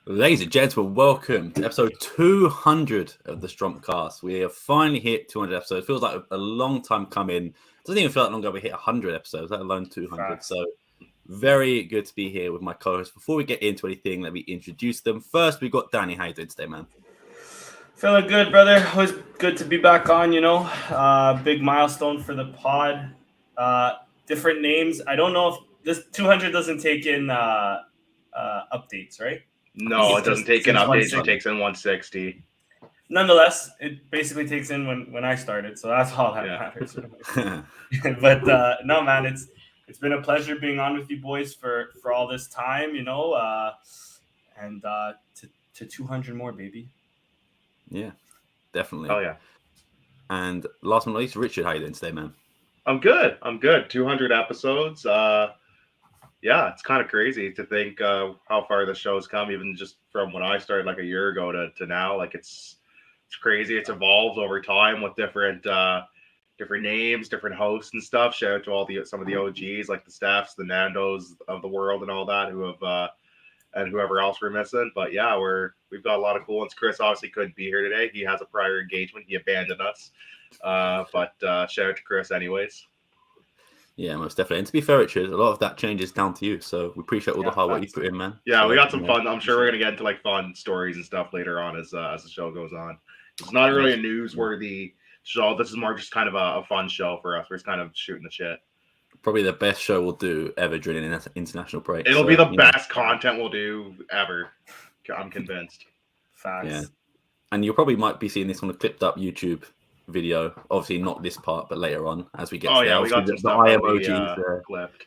Ladies and gentlemen, welcome to episode 200 of the Strompcast. We have finally hit 200 episodes. Feels like a long time coming. Doesn't even feel like long ago we hit 100 episodes, let alone 200. Facts. So very good to be here with my co-hosts. Before we get into anything, let me introduce them. First, we've got Danny. How you doing today, man? Feeling good, brother. Always good to be back on, big milestone for the pod. Different names. I don't know if this 200 doesn't take in updates, right? No, it doesn't take in since updates. 160. It takes in 160. Nonetheless, it basically takes in when I started, so that's all that matters. But no, man, it's been a pleasure being on with you boys for all this time, and to 200 more, baby. Yeah, definitely. Oh, yeah. And last but not least, Richard, how you doing today, man? I'm good. 200 episodes. Yeah, it's kind of crazy to think how far the show's come, even just from when I started like a year ago to now. Like it's crazy. It's evolved over time with different names, different hosts and stuff. Shout out to some of the OGs like the Stephs, the Nandos of the world, and all that who have and whoever else we're missing. But yeah, we've got a lot of cool ones. Chris obviously couldn't be here today. He has a prior engagement. He abandoned us. But shout out to Chris anyways. Yeah, most definitely. And to be fair, Richard, a lot of that changes down to you. So we appreciate all the hard work you put in, man. Yeah, so, we got some fun. I'm sure we're gonna get into like fun stories and stuff later on as the show goes on. It's not really a newsworthy show. This is more just kind of a fun show for us. We're just kind of shooting the shit. Probably the best show we'll do ever during an international break. It'll be the best content we'll do ever. I'm convinced. Facts. Yeah. And you probably might be seeing this on a clipped up YouTube video. Obviously not this part, but later on as we get to yeah, we got the some eye stuff emojis clipped.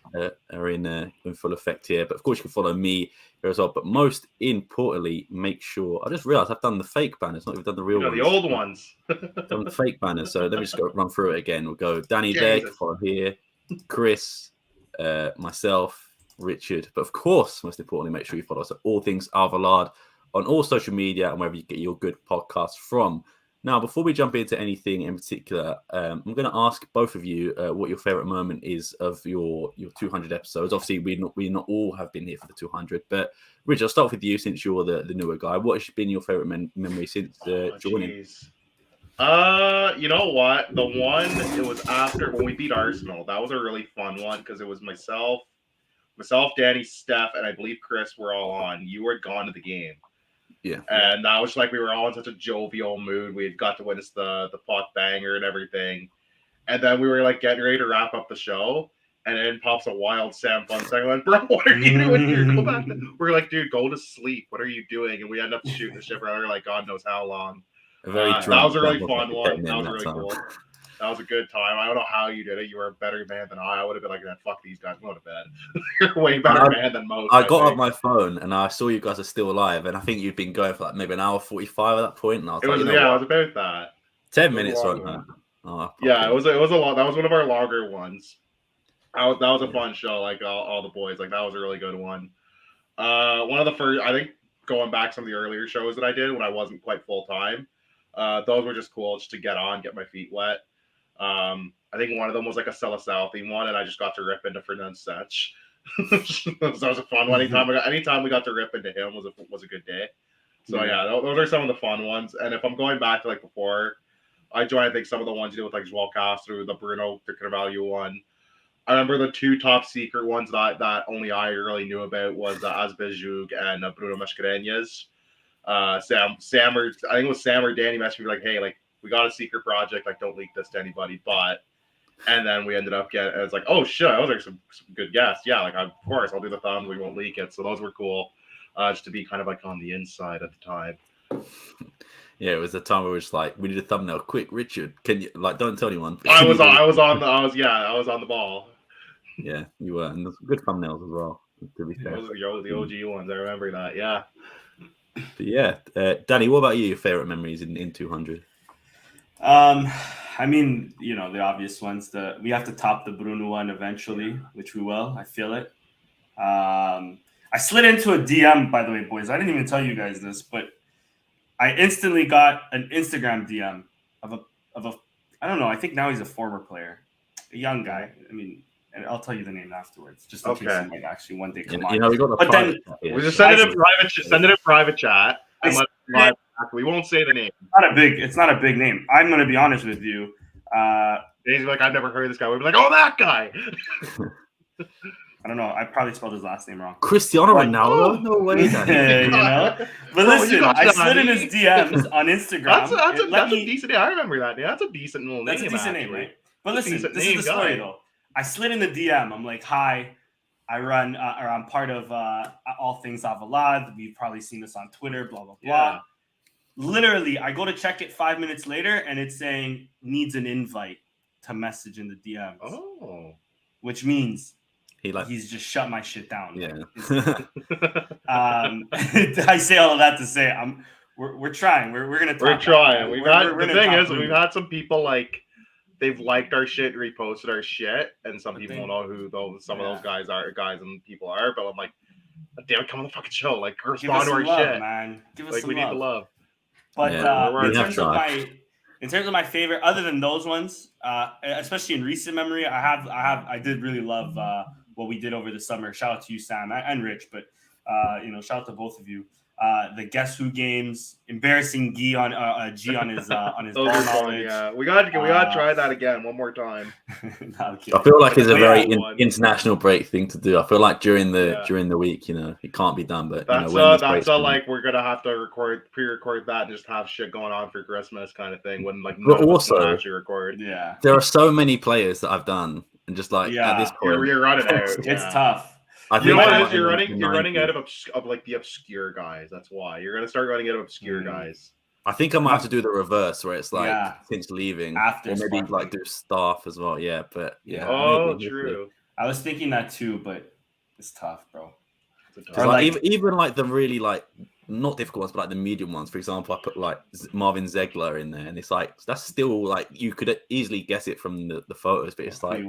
are in full effect here. But of course you can follow me here as well. But most importantly, make sure I just realized I've done the fake banners, not even done the real ones. The old ones. Done the fake banners. So let me just go run through it again. We'll go Danny there, follow here, Chris, myself, Richard. But of course, most importantly, make sure you follow us at all things Alvalade on all social media and wherever you get your good podcasts from. Now, before we jump into anything in particular, I'm going to ask both of you what your favorite moment is of your 200 episodes. Obviously, we not all have been here for the 200, but Rich, I'll start with you since you're the newer guy. What has been your favorite memory since joining? You know what? The one, it was after when we beat Arsenal. That was a really fun one because it was myself, Danny, Steph, and I believe Chris were all on. You were gone to the game. Yeah. And that was like we were all in such a jovial mood. We had got to witness the pot banger and everything. And then we were like getting ready to wrap up the show. And then pops a wild Sam Fun second. Like, bro, what are you doing here? Go back. We're like, dude, go to sleep. What are you doing? And we end up shooting the shit for like God knows how long. That was a really fun one. That was really cool. That was a good time. I don't know how you did it. You were a better man than I would have been like, fuck these guys, go to bed. You're a way better man than most. I got up my phone and I saw you guys are still alive. And I think you'd been going for like maybe an hour 45 at that point. And I was it was about that. 10 minutes right now. Yeah, it was a lot. That was one of our longer ones. That was a fun show. Like all the boys, like that was a really good one. One of the first, I think, going back some of the earlier shows that I did when I wasn't quite full time. Those were just cool, just to get on, get my feet wet. I think one of them was like a Celesal theme one, and I just got to rip into Fernand's Setch. So that was a fun one. Anytime we got to rip into him was a good day. So yeah, those are some of the fun ones. And if I'm going back to like before I joined, I think some of the ones you did with like Joel Castro, the Bruno de Carvalho one. I remember the two top secret ones that only I really knew about was Azbejug and Bruno Mascarenhas. Sam or I think it was Sam or Danny messaged me like, hey, like we got a secret project, like don't leak this to anybody. And then we ended up getting, it's like, oh shit, those are some good guests. Yeah, like of course I'll do the thumbs, we won't leak it. So those were cool, just to be kind of like on the inside at the time. Yeah, it was the time where we were just like, we need a thumbnail, quick, Richard. Can you like don't tell anyone? I was on the ball. Yeah, you were, and there's good thumbnails as well. To be fair, those are the OG ones. I remember that. Yeah. But yeah, Danny, what about you? Your favorite memories in 200? I mean, the obvious ones. We have to top the Bruno one eventually, which we will. I feel it. I slid into a DM, by the way, boys. I didn't even tell you guys this, but I instantly got an Instagram DM of a I don't know. I think now he's a former player, a young guy. I mean, and I'll tell you the name afterwards, just in case it might actually one day come on. We got the but then we just send it in private. Send it in private chat. We won't say the name. It's not a big name. I'm going to be honest with you. He's like, I've never heard of this guy. We'd be like, oh, that guy. I don't know. I probably spelled his last name wrong. Cristiano Ronaldo? No way, Danny. You know? But listen, I slid in his DMs on Instagram. That's a decent name. I remember that. Yeah, that's a decent little name. That's a decent name, right? But listen, this is the story, though. I slid in the DM. I'm like, hi. I run, or I'm part of All Things Alvalade. You've probably seen this on Twitter, blah, blah, blah. Yeah. Literally, I go to check it 5 minutes later, and it's saying needs an invite to message in the DMs. Oh. Which means he's just shut my shit down. Yeah. I say all of that to say we're trying. We're gonna talk. We're trying. We've had some people like they've liked our shit, reposted our shit, and some people don't know who some of those guys and people are. But I'm like, damn it, come on the fucking show. Like, respond to our shit, man. Give us some love. We need the love. But in terms of my favorite, other than those ones, especially in recent memory, I did really love what we did over the summer. Shout out to you, Sam, and Rich, but shout out to both of you. The Guess Who games, embarrassing G on his ball knowledge. Yeah, we got to try that again one more time. I feel like it's a very international break thing to do. I feel like during the week, it can't be done. But that's like we're gonna have to pre-record that and just have shit going on for Christmas kind of thing. When but also actually record. Yeah, there are so many players that I've done, and just like at this point, you're running out. It's tough. You're running out of like the obscure guys. That's why you're gonna start running out of obscure guys. I think I might have to do the reverse, where it's like since leaving, after, or maybe like do staff as well. Yeah, but yeah. Oh, true. I was thinking that too, but it's tough, bro. Even like the really like not difficult ones, but like the medium ones. For example, I put like Marvin Zegler in there, and it's like that's still like you could easily guess it from the photos, but it's like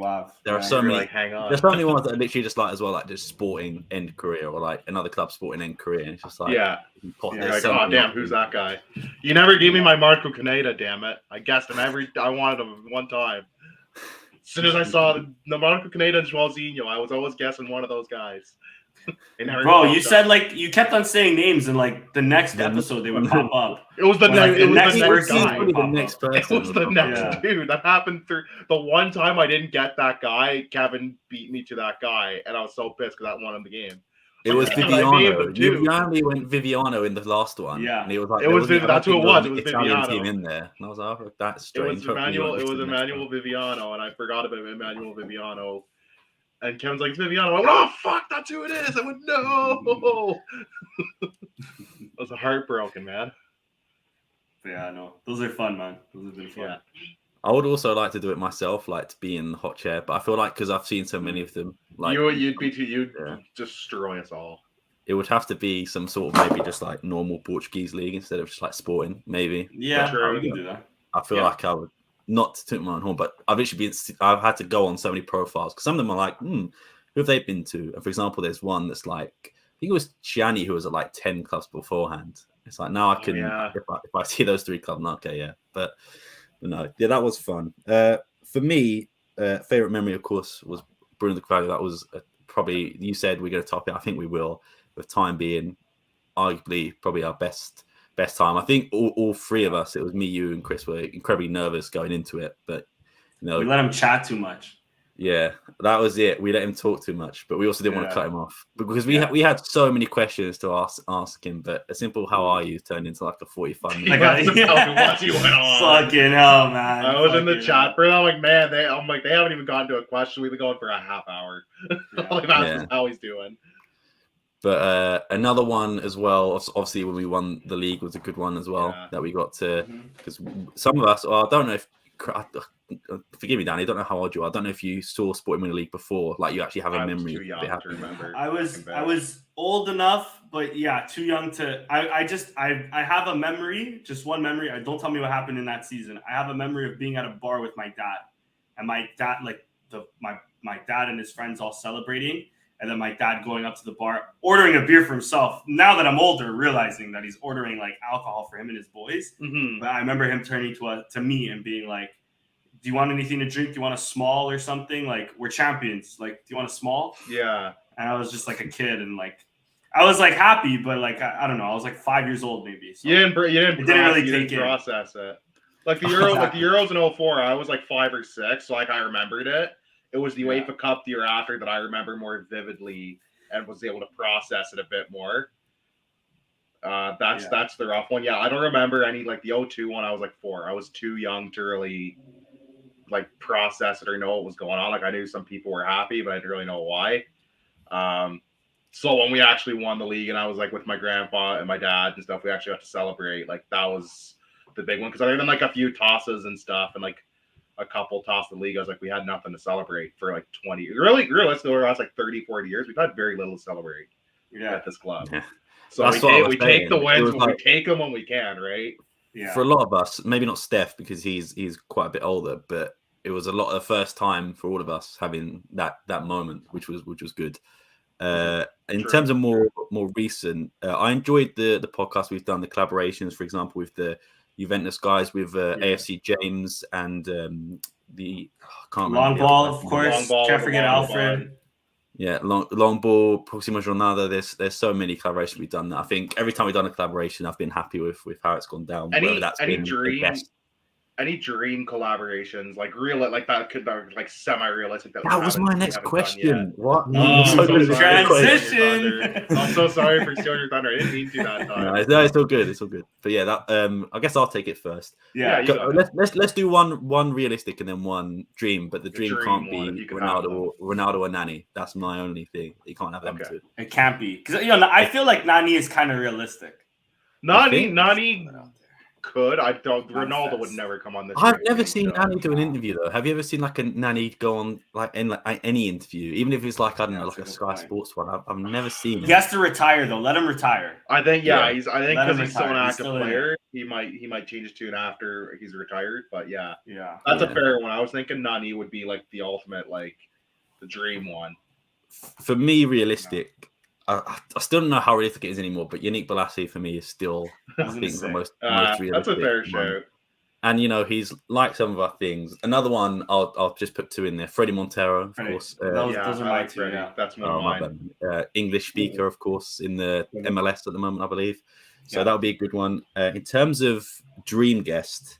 there are so many. Like, hang on. There's so many ones that are literally just like as well, like just sporting end career, or like another club sporting end career, and it's just like like, oh damn, who's that guy? You never gave me my Marco Caneda, damn it! I guessed him I wanted him one time. As soon as I saw the Marco Caneda and Joãozinho, I was always guessing one of those guys. Bro, you said like you kept on saying names, and like the next episode they would pop up. It was the next guy. The next person. It was the next dude. That happened through the one time I didn't get that guy. Kevin beat me to that guy, and I was so pissed because that won him the game. It was Viviano. You only went Viviano in the last one. Yeah, and it was like that's who it was. It was Italian Viviano team in there, and I was like, oh, that's strange. It was Emmanuel Viviano, and I forgot about Emmanuel Viviano. And Kevin's like, it's Viviano. I went, oh, fuck, that's who it is. I went, no. I was heartbroken, man. Yeah, I know. Those are fun, man. Those have been fun. Yeah. I would also like to do it myself, like to be in the hot chair. But I feel like because I've seen so many of them, like you'd destroy us all. It would have to be some sort of maybe just like normal Portuguese league instead of just like sporting, maybe. Yeah, we can do that. I feel like I would. Not to toot my own horn, but I've had to go on so many profiles because some of them are like, who have they been to? And for example, there's one that's like, I think it was Gianni who was at like 10 clubs beforehand. It's like now I can, if I see those 3 clubs, okay, yeah. But no, yeah, that was fun. For me, favorite memory, of course, was Bruno de Carvalho. That was probably, you said we're going to top it. I think we will, with time being arguably probably our best time. I think all 3 of us, it was me, you, and Chris, were incredibly nervous going into it. But we let him chat too much. Yeah, that was it. We let him talk too much, but we also didn't want to cut him off because we had so many questions to ask him. But a simple "How are you?" turned into like a 45 minutes. Fucking hell, man! I was in the chat for that. I'm like, man, they haven't even gotten to a question. We've been going for a half hour. How he's doing. But another one as well, obviously when we won the league was a good one as well that we got to, because some of us, I don't know if, forgive me, Danny, I don't know how old you are. I don't know if you saw Sporting win the league before, like you actually have a memory. Too young to remember. I was old enough, but too young to, I have a memory, just one memory. Don't tell me what happened in that season. I have a memory of being at a bar with my dad, and my dad, like my dad and his friends all celebrating. And then my dad going up to the bar, ordering a beer for himself. Now that I'm older, realizing that he's ordering like alcohol for him and his boys. Mm-hmm. But I remember him turning to me and being like, do you want anything to drink? Do you want a small or something? Like, we're champions. Like, do you want a small? Yeah. And I was just like a kid, and like, I was like happy, but like, I don't know. I was like 5 years old maybe. So You didn't really take it. process it. Like the Euros in 04, I was like 5 or 6, so like I remembered it. It was the UEFA Cup the year after that I remember more vividly and was able to process it a bit more. That's the rough one. Yeah, I don't remember any like the 02 one. I was like 4. I was too young to really like process it or know what was going on. Like I knew some people were happy, but I didn't really know why. So when we actually won the league and I was like with my grandpa and my dad and stuff, we actually got to celebrate. Like that was the big one because other than like a few tosses and stuff and like a couple toss the league, I was like we had nothing to celebrate for like 20 realistically over the last like 30, 40 years. We've had very little to celebrate at this club. Yeah. So we take the wins when we take them when we can, right? Yeah. For a lot of us, maybe not Steph because he's quite a bit older, but it was a lot of the first time for all of us having that moment, which was good. In terms of more recent, I enjoyed the podcast we've done, the collaborations, for example, with the Juventus guys, with AFC James and the long ball, of course. Can't forget Alfred. Yeah, long ball, Próxima Jornada. There's so many collaborations we've done that I think every time we've done a collaboration, I've been happy with how it's gone down. Any dream collaborations, like real, like that could like semi-realistic. That was my next question. What? Transition. I'm so sorry for stealing your thunder. I didn't mean to do that. No, it's all good. It's all good. But yeah, that I guess I'll take it first. Yeah. Let's do one realistic and then one dream. But the dream can't be Ronaldo or Nani. That's my only thing. You can't have them two. It can't be because I feel like Nani is kind of realistic. Nani. Could I don't Ronaldo would never come on this. I've never seen Nani do an interview though. Have you ever seen like a Nani go on like in like any interview, even if it's like I don't know, like a Sky Sports one? I've never seen it. He has to retire though. Let him retire. I think I think because he's still an active player, he might change his tune after he's retired. But yeah, that's a fair one. I was thinking Nani would be like the ultimate, like the dream one. For me, realistic. I still don't know how realistic it is anymore, but Yannick Bolasie for me is still, I think, the most realistic. That's a fair shout. And he's like some of our things. Another one, I'll just put 2 in there. Freddie Montero, of course. Those are my 2. Yeah. That's one of mine. English speaker, of course, in the MLS at the moment, I believe. So that would be a good one. In terms of dream guest,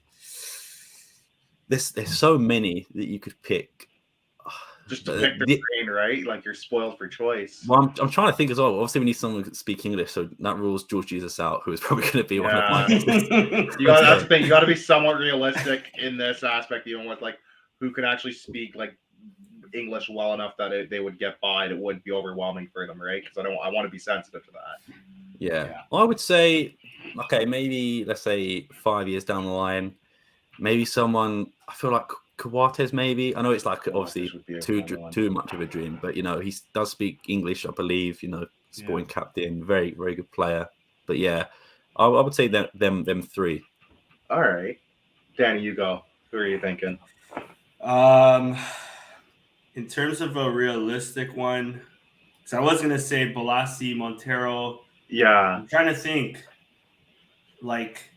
there's so many that you could pick. Just to pick the brain, right? Like you're spoiled for choice. Well, I'm trying to think as well. Obviously, we need someone who can speak English, so that rules George Jesus out, who is probably going to be one of my. That's the thing. You got to be somewhat realistic in this aspect, even with like who can actually speak like English well enough that they would get by. It wouldn't be overwhelming for them, right? Because I want to be sensitive to that. Yeah. Well, I would say, okay, maybe let's say 5 years down the line, maybe someone. I feel like Coates, maybe. I know it's like obviously too much of a dream, but he does speak English, I believe. Sporting captain, very very good player. But yeah, I would say that them 3. All right, Danny, you go. Who are you thinking? In terms of a realistic one, because I was gonna say Bolasie, Montero. Yeah, I'm trying to think. Like,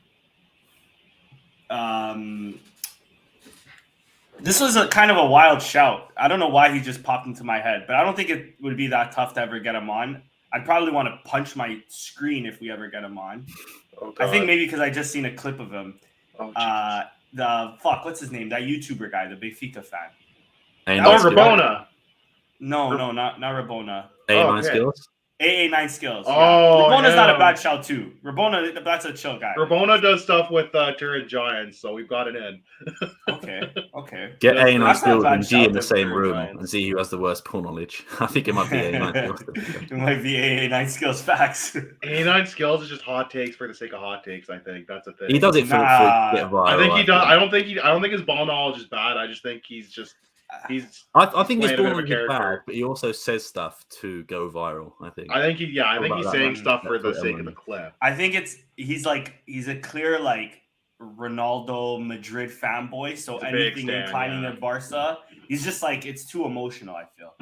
this was a kind of a wild shout. I don't know why he just popped into my head, but I don't think it would be that tough to ever get him on. I'd probably want to punch my screen if we ever get him on. I think maybe because I just seen a clip of him. What's his name? That YouTuber guy, the Benfica fan. Rabona. No, not Rabona. A9 Skills. AA9 Skills. Oh, Rabona's not a bad shout too. Rabona, that's a chill guy. Rabona does stuff with Turin Giants, so we've got it in. Okay. Get A9 Skills and G in the same room and see who has the worst pool knowledge. I think it might be A9 Skills. It might be AA9 Skills facts. A9 Skills is just hot takes for the sake of hot takes. I think that's a thing. He does it for get viral. I think he does. I don't think his ball knowledge is bad. I just think he's just. I think his ball knowledge is bad, but he also says stuff to go viral. I think he's saying stuff for the sake of the clip. I think he's a clear like Ronaldo Madrid fanboy. So anything inclining to Barca, he's just like it's too emotional. I feel.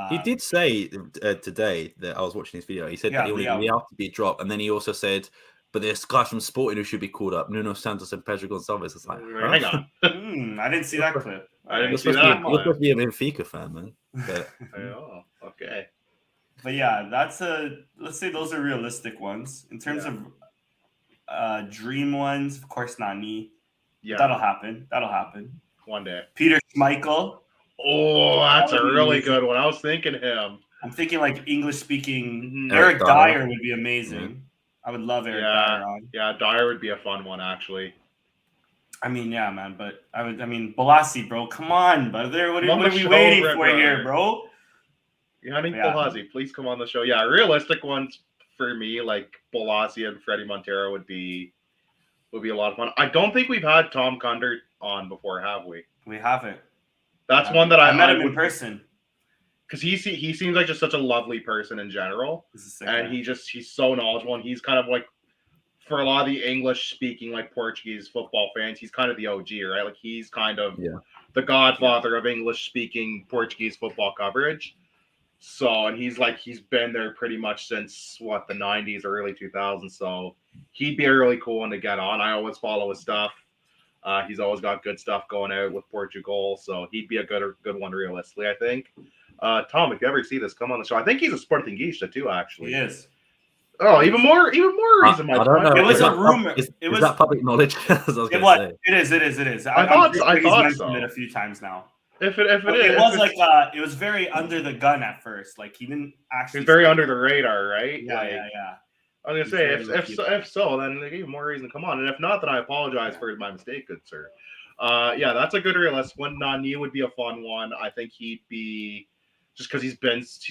He did say today that I was watching his video. He said that he wanted Real to be dropped, and then he also said but there's guys from Sporting who should be called up. Nuno Santos and Pedro Gonçalves. It's like, Hang on. I didn't see that clip. I didn't You're see supposed, that. you're supposed to be a Benfica fan, man. But, Oh, okay. But yeah, let's say those are realistic ones. In terms of dream ones, of course, Nani. Yeah, That'll happen. one day. Peter Schmeichel. Oh, that's a really good one. I was thinking him. I'm thinking like English speaking. Eric Eric Dyer would be amazing. Mm-hmm. I would love Eric Dyer on. Yeah, Dyer would be a fun one, actually. I mean, yeah, man, but Balassi, bro, come on, brother. What Come on are the we show, waiting Red for Brother. here, bro? Yannick Balassi, please come on the show. Yeah, realistic ones for me, like Balassi and Freddie Montero would be a lot of fun. I don't think we've had Tom Cundert on before, have we? We haven't. That's one that I met him in person. Because he seems like just such a lovely person in general, and he's so knowledgeable, and he's kind of like, for a lot of the English speaking like Portuguese football fans, he's kind of the OG, right? Like he's kind of the godfather of English speaking Portuguese football coverage. So, and he's been there pretty much since the 90s or early 2000s. So he'd be a really cool one to get on. I always follow his stuff. He's always got good stuff going out with Portugal. So he'd be a good one realistically, I think. Tom, if you ever see this, come on the show. I think he's a Portuguese too, actually. He is. Oh, even more reason. I don't know. It was a rumor. Is that public knowledge? It is. I thought he's so. mentioned it a few times now. It it was very under the gun at first. Like he didn't actually. He's very under the radar, right? Yeah. I was gonna say if so, then even more reason to come on, and if not, then I apologize for my mistake, good sir. That's a good realist one. Nani would be a fun one. I think he'd be just because he's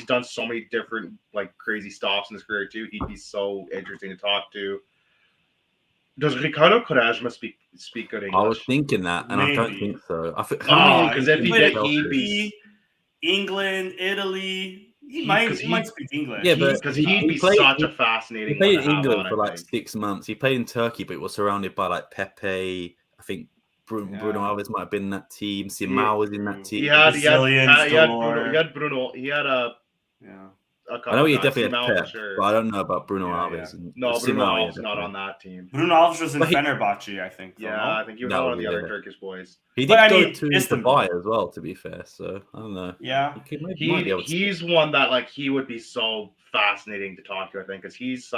done so many different like crazy stops in his career too. He'd be so interesting to talk to. Does Ricardo Quaresma speak good English? I was thinking that, and Maybe. I don't think so. Because if he did, he'd be England, Italy. He might speak English. Yeah, but because he'd be such a fascinating. He played one in to have England on, for like 6 months. He played in Turkey, but was surrounded by like Pepe. I think Bruno Alves might have been in that team. Simao was in that team. He had Bruno. He had a. Yeah. I know he definitely had Simao Pep, sure. but I don't know about Bruno Alves. And no, Bruno Alves not on that team. Bruno Alves was in Fenerbahce, I think. I think he was one of the other Turkish boys. He did go to Dubai as well, to be fair. So I don't know. Yeah, he's one that like he would be so fascinating to talk to. I think because he's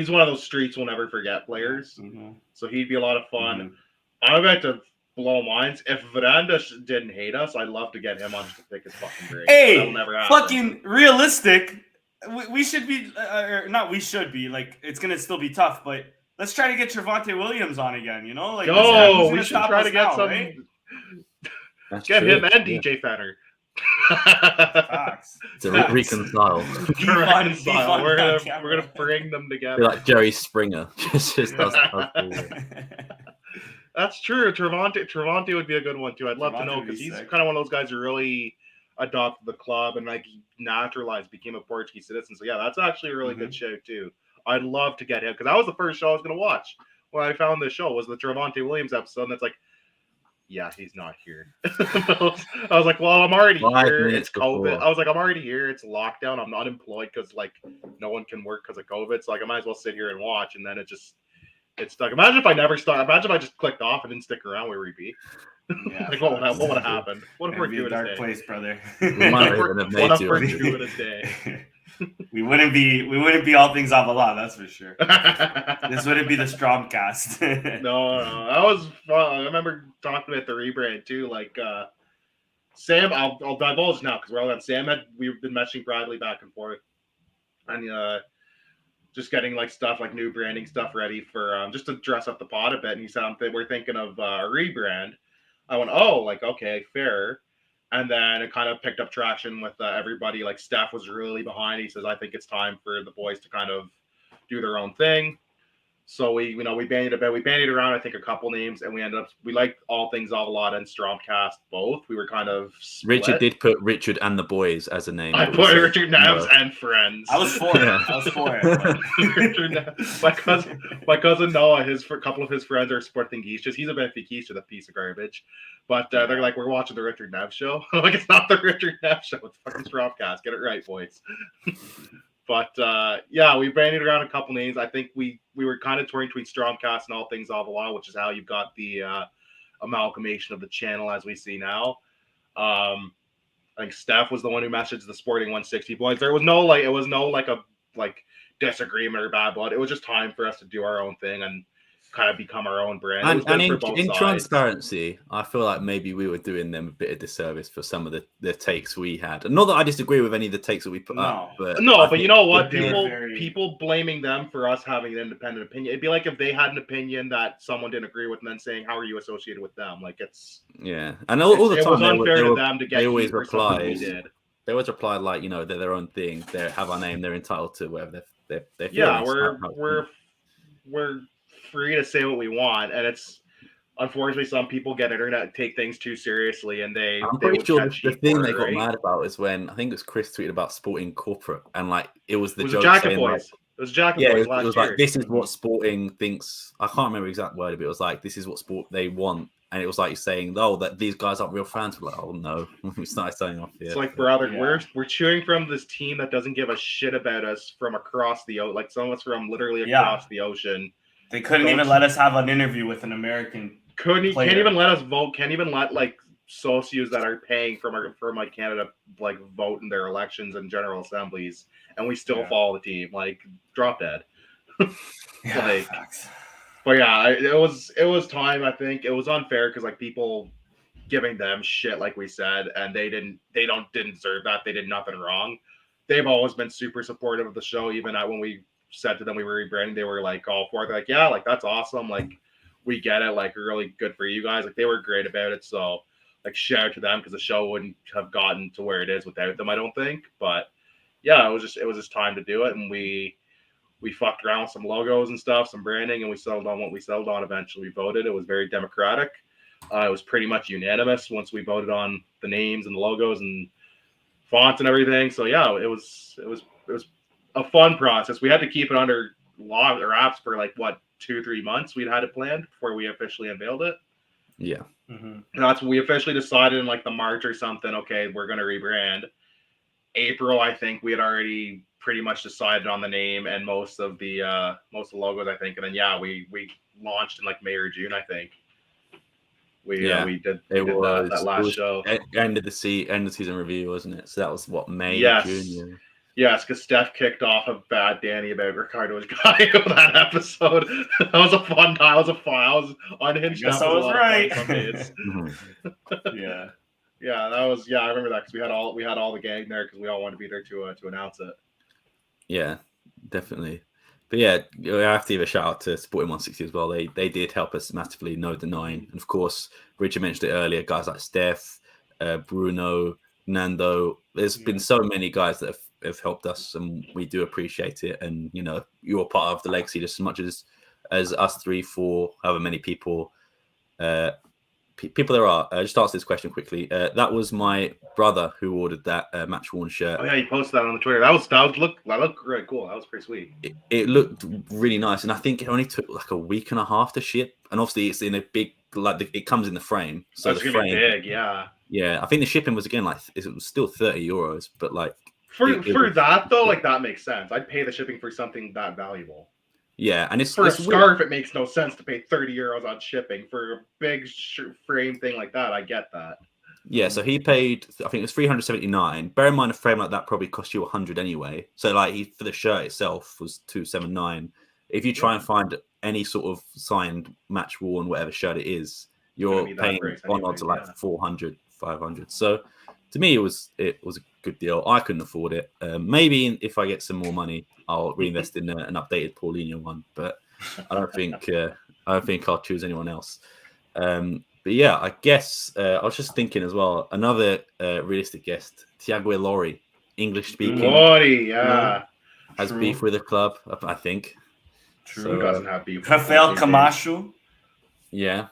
one of those streets we'll never forget players. Mm-hmm. So he'd be a lot of fun. I would like to blow minds. If Veranda didn't hate us, I'd love to get him on just to pick his fucking brain. Hey, that'll never happen. Fucking realistic. We should be, not we should be, like, it's going to still be tough, but let's try to get Trevante Williams on again, you know? Like, we should try to get some. Right? Get him and DJ Fenner. To reconcile. We're gonna bring them together. Like Jerry Springer. just does That's true. Trevante would be a good one too. I'd love to know because he's kind of one of those guys who really adopted the club and like naturalized, became a Portuguese citizen. So yeah, that's actually a really good show too. I'd love to get him because that was the first show I was going to watch when I found this show was the Trevante Williams episode. And it's like, yeah, he's not here. I was like, well, I'm already here. It's COVID. I was like, I'm already here. It's lockdown. I'm not employed because like no one can work because of COVID. So like I might as well sit here and watch. And then it's stuck. Imagine if I never started. Imagine if I just clicked off and didn't stick around. Where we'd be. Yeah, like what would have happened? What if we're doing a dark place, brother? What if we're doing a day? We wouldn't be all things Alvalade, that's for sure. This wouldn't be the Strompcast. No, that was fun. I remember talking about the rebrand too. Like Sam, I'll divulge now because we're all on. We've been messaging Bradley back and forth, and just getting like stuff like new branding stuff ready for just to dress up the pod a bit. And he said we're thinking of a rebrand. I went, oh, like, okay, fair. And then it kind of picked up traction with everybody. Like, Steph was really behind. He says, I think it's time for the boys to kind of do their own thing. So we bandied about. We bandied around, I think, a couple names, and we liked all things Alvalade and Strompcast both. We were kind of split. Richard did put Richard and the boys as a name. I put Richard Nevs and friends. I was for it. My cousin Noah, a couple of his friends are Portuguese. He's a Benfica, the piece of garbage. But they're like, we're watching the Richard Nev show. I'm like, it's not the Richard Nev show. It's fucking Strompcast. Get it right, boys. But yeah, we banded around a couple names. I think we were kind of touring between Strompcast and All Things Alvalade, which is how you've got the amalgamation of the channel as we see now. I think Steph was the one who messaged the Sporting 160 boys. There was no like disagreement or bad blood. It was just time for us to do our own thing and kind of become our own brand. And in transparency, I feel like maybe we were doing them a bit of disservice for some of the takes we had. And not that I disagree with any of the takes that we put up, but you know what? People blaming them for us having an independent opinion. It'd be like if they had an opinion that someone didn't agree with, and then saying, "How are you associated with them?" Like and all the time it was unfair to them to get. They always replied. They always replied like, they're their own thing. They have our name. They're entitled to whatever they feel. Yeah, we're free to say what we want, and it's unfortunately some people get internet take things too seriously, and I'm pretty sure the thing they got mad about is when I think it was Chris tweeted about Sporting corporate, and like it was joke saying, like, it was Jack and Boys last year. It was like, this is what Sporting thinks. I can't remember the exact word, but it was like, this is what sport they want. And it was like saying, that these guys aren't real fans. We're like, oh no, we started saying off here. It's like, brother, we're cheering from this team that doesn't give a shit about us from across the ocean. Like some of us from literally across the ocean. They couldn't even let us have an interview with an American. Can't even let us vote. Can't even let like socios that are paying from like Canada like vote in their elections and general assemblies, and we still follow the team. Like drop dead. Facts. But yeah, it was time. I think it was unfair because like people giving them shit, like we said, and they didn't deserve that. They did nothing wrong. They've always been super supportive of the show. Even when we said to them we were rebranding, they were like all for it. They're like, yeah, like that's awesome. Like we get it. Like really good for you guys. Like they were great about it. So like shout out to them because the show wouldn't have gotten to where it is without them, I don't think. But yeah, it was just time to do it, and we fucked around with some logos and stuff, some branding, and we settled on what we settled on. Eventually, we voted. It was very democratic. It was pretty much unanimous once we voted on the names and the logos and fonts and everything. So yeah, it was a fun process. We had to keep it under lock or apps for like 2-3 months. We'd had it planned before we officially unveiled it. Yeah, and that's when we officially decided in like the March or something. Okay, we're gonna rebrand. April, I think we had already pretty much decided on the name and most of the logos, I think, and then we launched in like May or June, I think. We did that last show. End of the season review, wasn't it? So that was May, June. Yeah. Yes, because Steph kicked off a bad Danny about Ricardo's guy on that episode. That was a fun time. I was unhinged. I was right. Yeah, that was. Yeah, I remember that because we had all the gang there because we all wanted to be there to announce it. Yeah, definitely. But yeah, I have to give a shout out to Sporting 160 as well. They did help us massively, no denying. And of course, Richard mentioned it earlier, guys like Steph, Bruno, Nando. There's been so many guys that have helped us, and we do appreciate it. And you're part of the legacy just as much as us 3, 4, however many people there are. Just answer this question quickly. That was my brother who ordered that match worn shirt. Oh yeah, you posted that on the Twitter. That looked really cool. That was pretty sweet. It looked really nice, and I think it only took like a week and a half to ship. And obviously, it's in a big it comes in the frame, so it's gonna be big. Yeah. Yeah, I think the shipping was again it was still €30, but like for that though, like that makes sense. I'd pay the shipping for something that valuable. Yeah, and for a scarf, it makes no sense to pay €30 on shipping. For a big frame thing like that, I get that. Yeah, so he paid, I think it was $379. Bear in mind, a frame like that probably cost you $100 anyway. So like for the shirt itself was $279. If you try and find any sort of signed, match worn, whatever shirt it is, you're paying on odds of like 400, 500. So to me, it was a good deal. I couldn't afford it. Maybe if I get some more money, I'll reinvest in an updated Paulinho one. But I don't think I'll choose anyone else. But yeah, I guess I was just thinking as well. Another realistic guest, Thiago Ilori, English speaking. Ilori, yeah, has beef with the club, I think. True, so, doesn't have beef. Rafael Camacho. Yeah.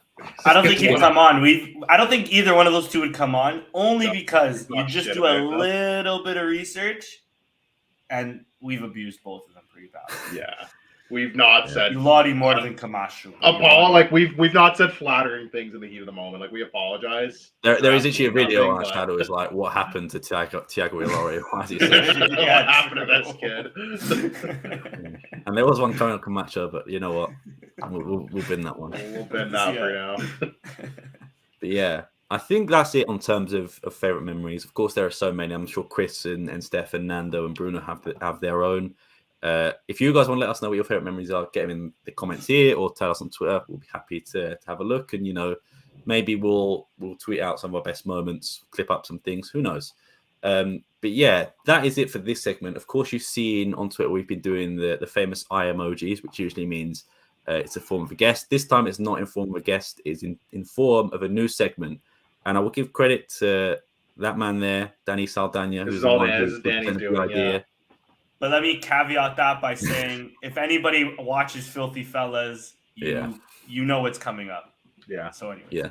I don't think he'd come on. I don't think either one of those two would come on, only because you just do a little bit of research, and we've abused both of them pretty badly. Yeah. We've not said Alvalade more than Camacho. like we've not said flattering things in the heat of the moment. Like we apologize. There is actually a Absolutely video nothing, on our but- channel. Is like, what happened to Thiago Alvalade? Why is he so What happened to this kid? And there was one coming on Camacho, but you know what? We'll bin that one. We'll bend that for now. But yeah, I think that's it on terms of favorite memories. Of course, there are so many. I'm sure Chris and Steph and Nando and Bruno have their own. If you guys want to let us know what your favorite memories are, get them in the comments here or tell us on Twitter. We'll be happy to have a look, and maybe we'll tweet out some of our best moments, clip up some things. Who knows? But yeah, that is it for this segment. Of course, you've seen on Twitter we've been doing the famous eye emojis, which usually means it's a form of a guest. This time it's not in form of a guest, it's in form of a new segment. And I will give credit to that man there, Danny Saldana, who's the one who presented the idea. Yeah. But let me caveat that by saying, if anybody watches Filthy Fellas, you know what's coming up. Yeah. So anyway. Yeah.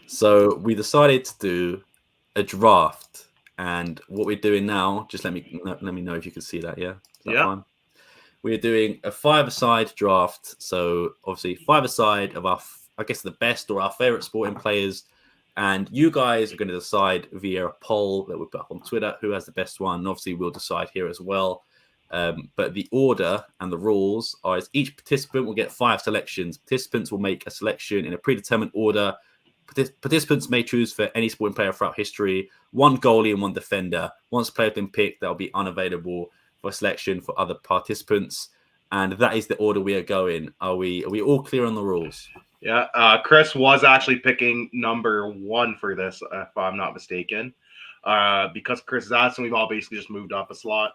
So we decided to do a draft, and what we're doing now, just let me know if you can see that. Yeah. Is that fine? We're doing a 5-a-side draft. So obviously 5-a-side of our, I guess, the best or our favorite sporting players. And you guys are going to decide via a poll that we put up on Twitter who has the best one. And obviously, we'll decide here as well. But the order and the rules are as each participant will get 5 selections. Participants will make a selection in a predetermined order. Participants may choose for any sporting player throughout history, 1 goalie and 1 defender. Once a player has been picked, they'll be unavailable for selection for other participants. And that is the order we are going. Are we all clear on the rules? Yeah, Chris was actually picking number 1 for this, if I'm not mistaken. Because Chris is out, so we've all basically just moved up a slot.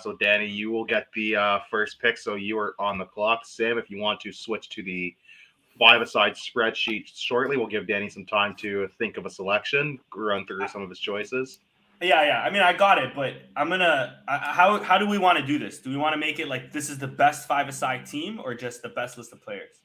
So Danny, you will get the first pick, so you are on the clock. Sam, if you want to switch to the 5-a-side spreadsheet shortly, we'll give Danny some time to think of a selection, run through some of his choices. Yeah. I mean, I got it, but I'm gonna. How do we want to do this? Do we want to make it like this is the best 5-a-side team, or just the best list of players?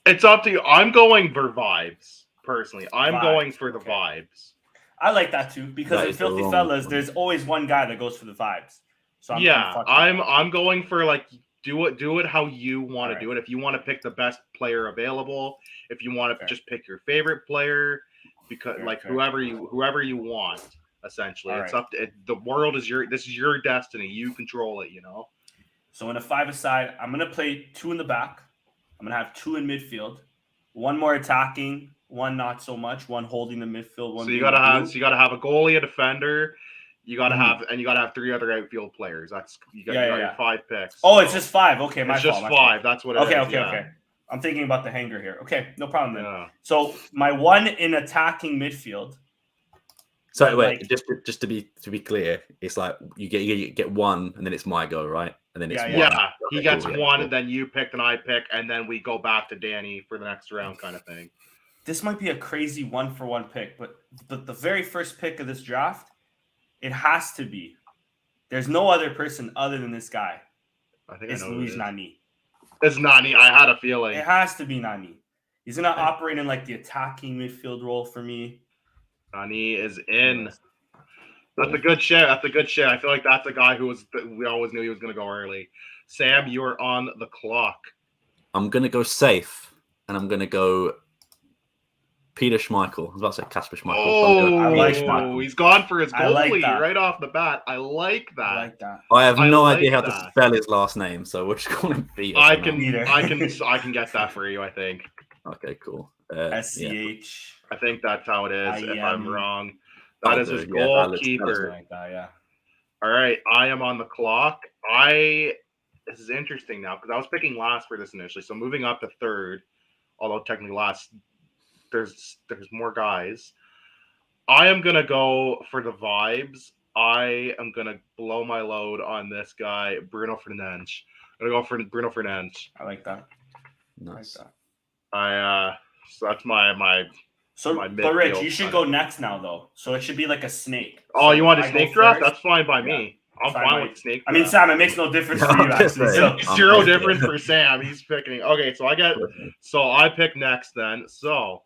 It's up to you. I'm going for vibes, personally. I'm Vibes, going for the vibes. I like that too, because That in is the Filthy wrong Fellas, one. there's always one guy that goes for the vibes. So I'm going for like do it how you want to do it. If you want to pick the best player available, if you want to just pick your favorite player, because whoever you want, essentially. It's up to the world is this is your destiny. You control it, So in a 5-a-side, I'm gonna play 2 in the back. I'm gonna have 2 in midfield, 1 more attacking, 1 not so much, 1 holding the midfield. 1 so you gotta have a goalie, a defender. You gotta have 3 other outfield players. That's you got your 5 picks. Oh, it's just 5. Okay, it's just 5. That's what it is. Okay. I'm thinking about the hanger here. Okay, no problem then. Yeah. So my 1 in attacking midfield. So wait, just to be clear, it's like you get 1, and then it's my go, right? And then it's 1. Yeah, he gets cool, 1, and then you pick, and I pick, and then we go back to Danny for the next round, kind of thing. This might be a crazy 1-for-1 pick, but the very first pick of this draft, it has to be. There's no other person other than this guy. I think it's Luis Nani. It's Nani. I had a feeling. It has to be Nani. He's gonna operate in like the attacking midfield role for me. Nani is in. That's a good shit. I feel like that's a guy we always knew he was going to go early. Sam, you are on the clock. I'm going to go safe, and I'm going to go Peter Schmeichel. I was about to say Kasper Schmeichel. Oh, I like Schmeichel. He's gone for his goalie like right off the bat. I like that. I have no idea how to spell his last name, so we're just calling him Peter. I can get that for you, I think. Okay, cool. SCH. Yeah. I think that's how it is, if I'm wrong. That is his goalkeeper. All right, I am on the clock. This is interesting now because I was picking last for this initially. So moving up to 3rd, although technically last, there's more guys. I am gonna go for the vibes. I am gonna blow my load on this guy, Bruno Fernandes. I'm gonna go for Bruno Fernandes. I like that. Nice. So that's my. But Rich, you should go next now, though. So it should be like a snake. Oh, you want a snake draft? That's fine by me. I'm fine with snake draft. I mean, Sam, it makes no difference for you, actually. So. Zero difference for Sam. He's picking. Okay, so I pick next then. So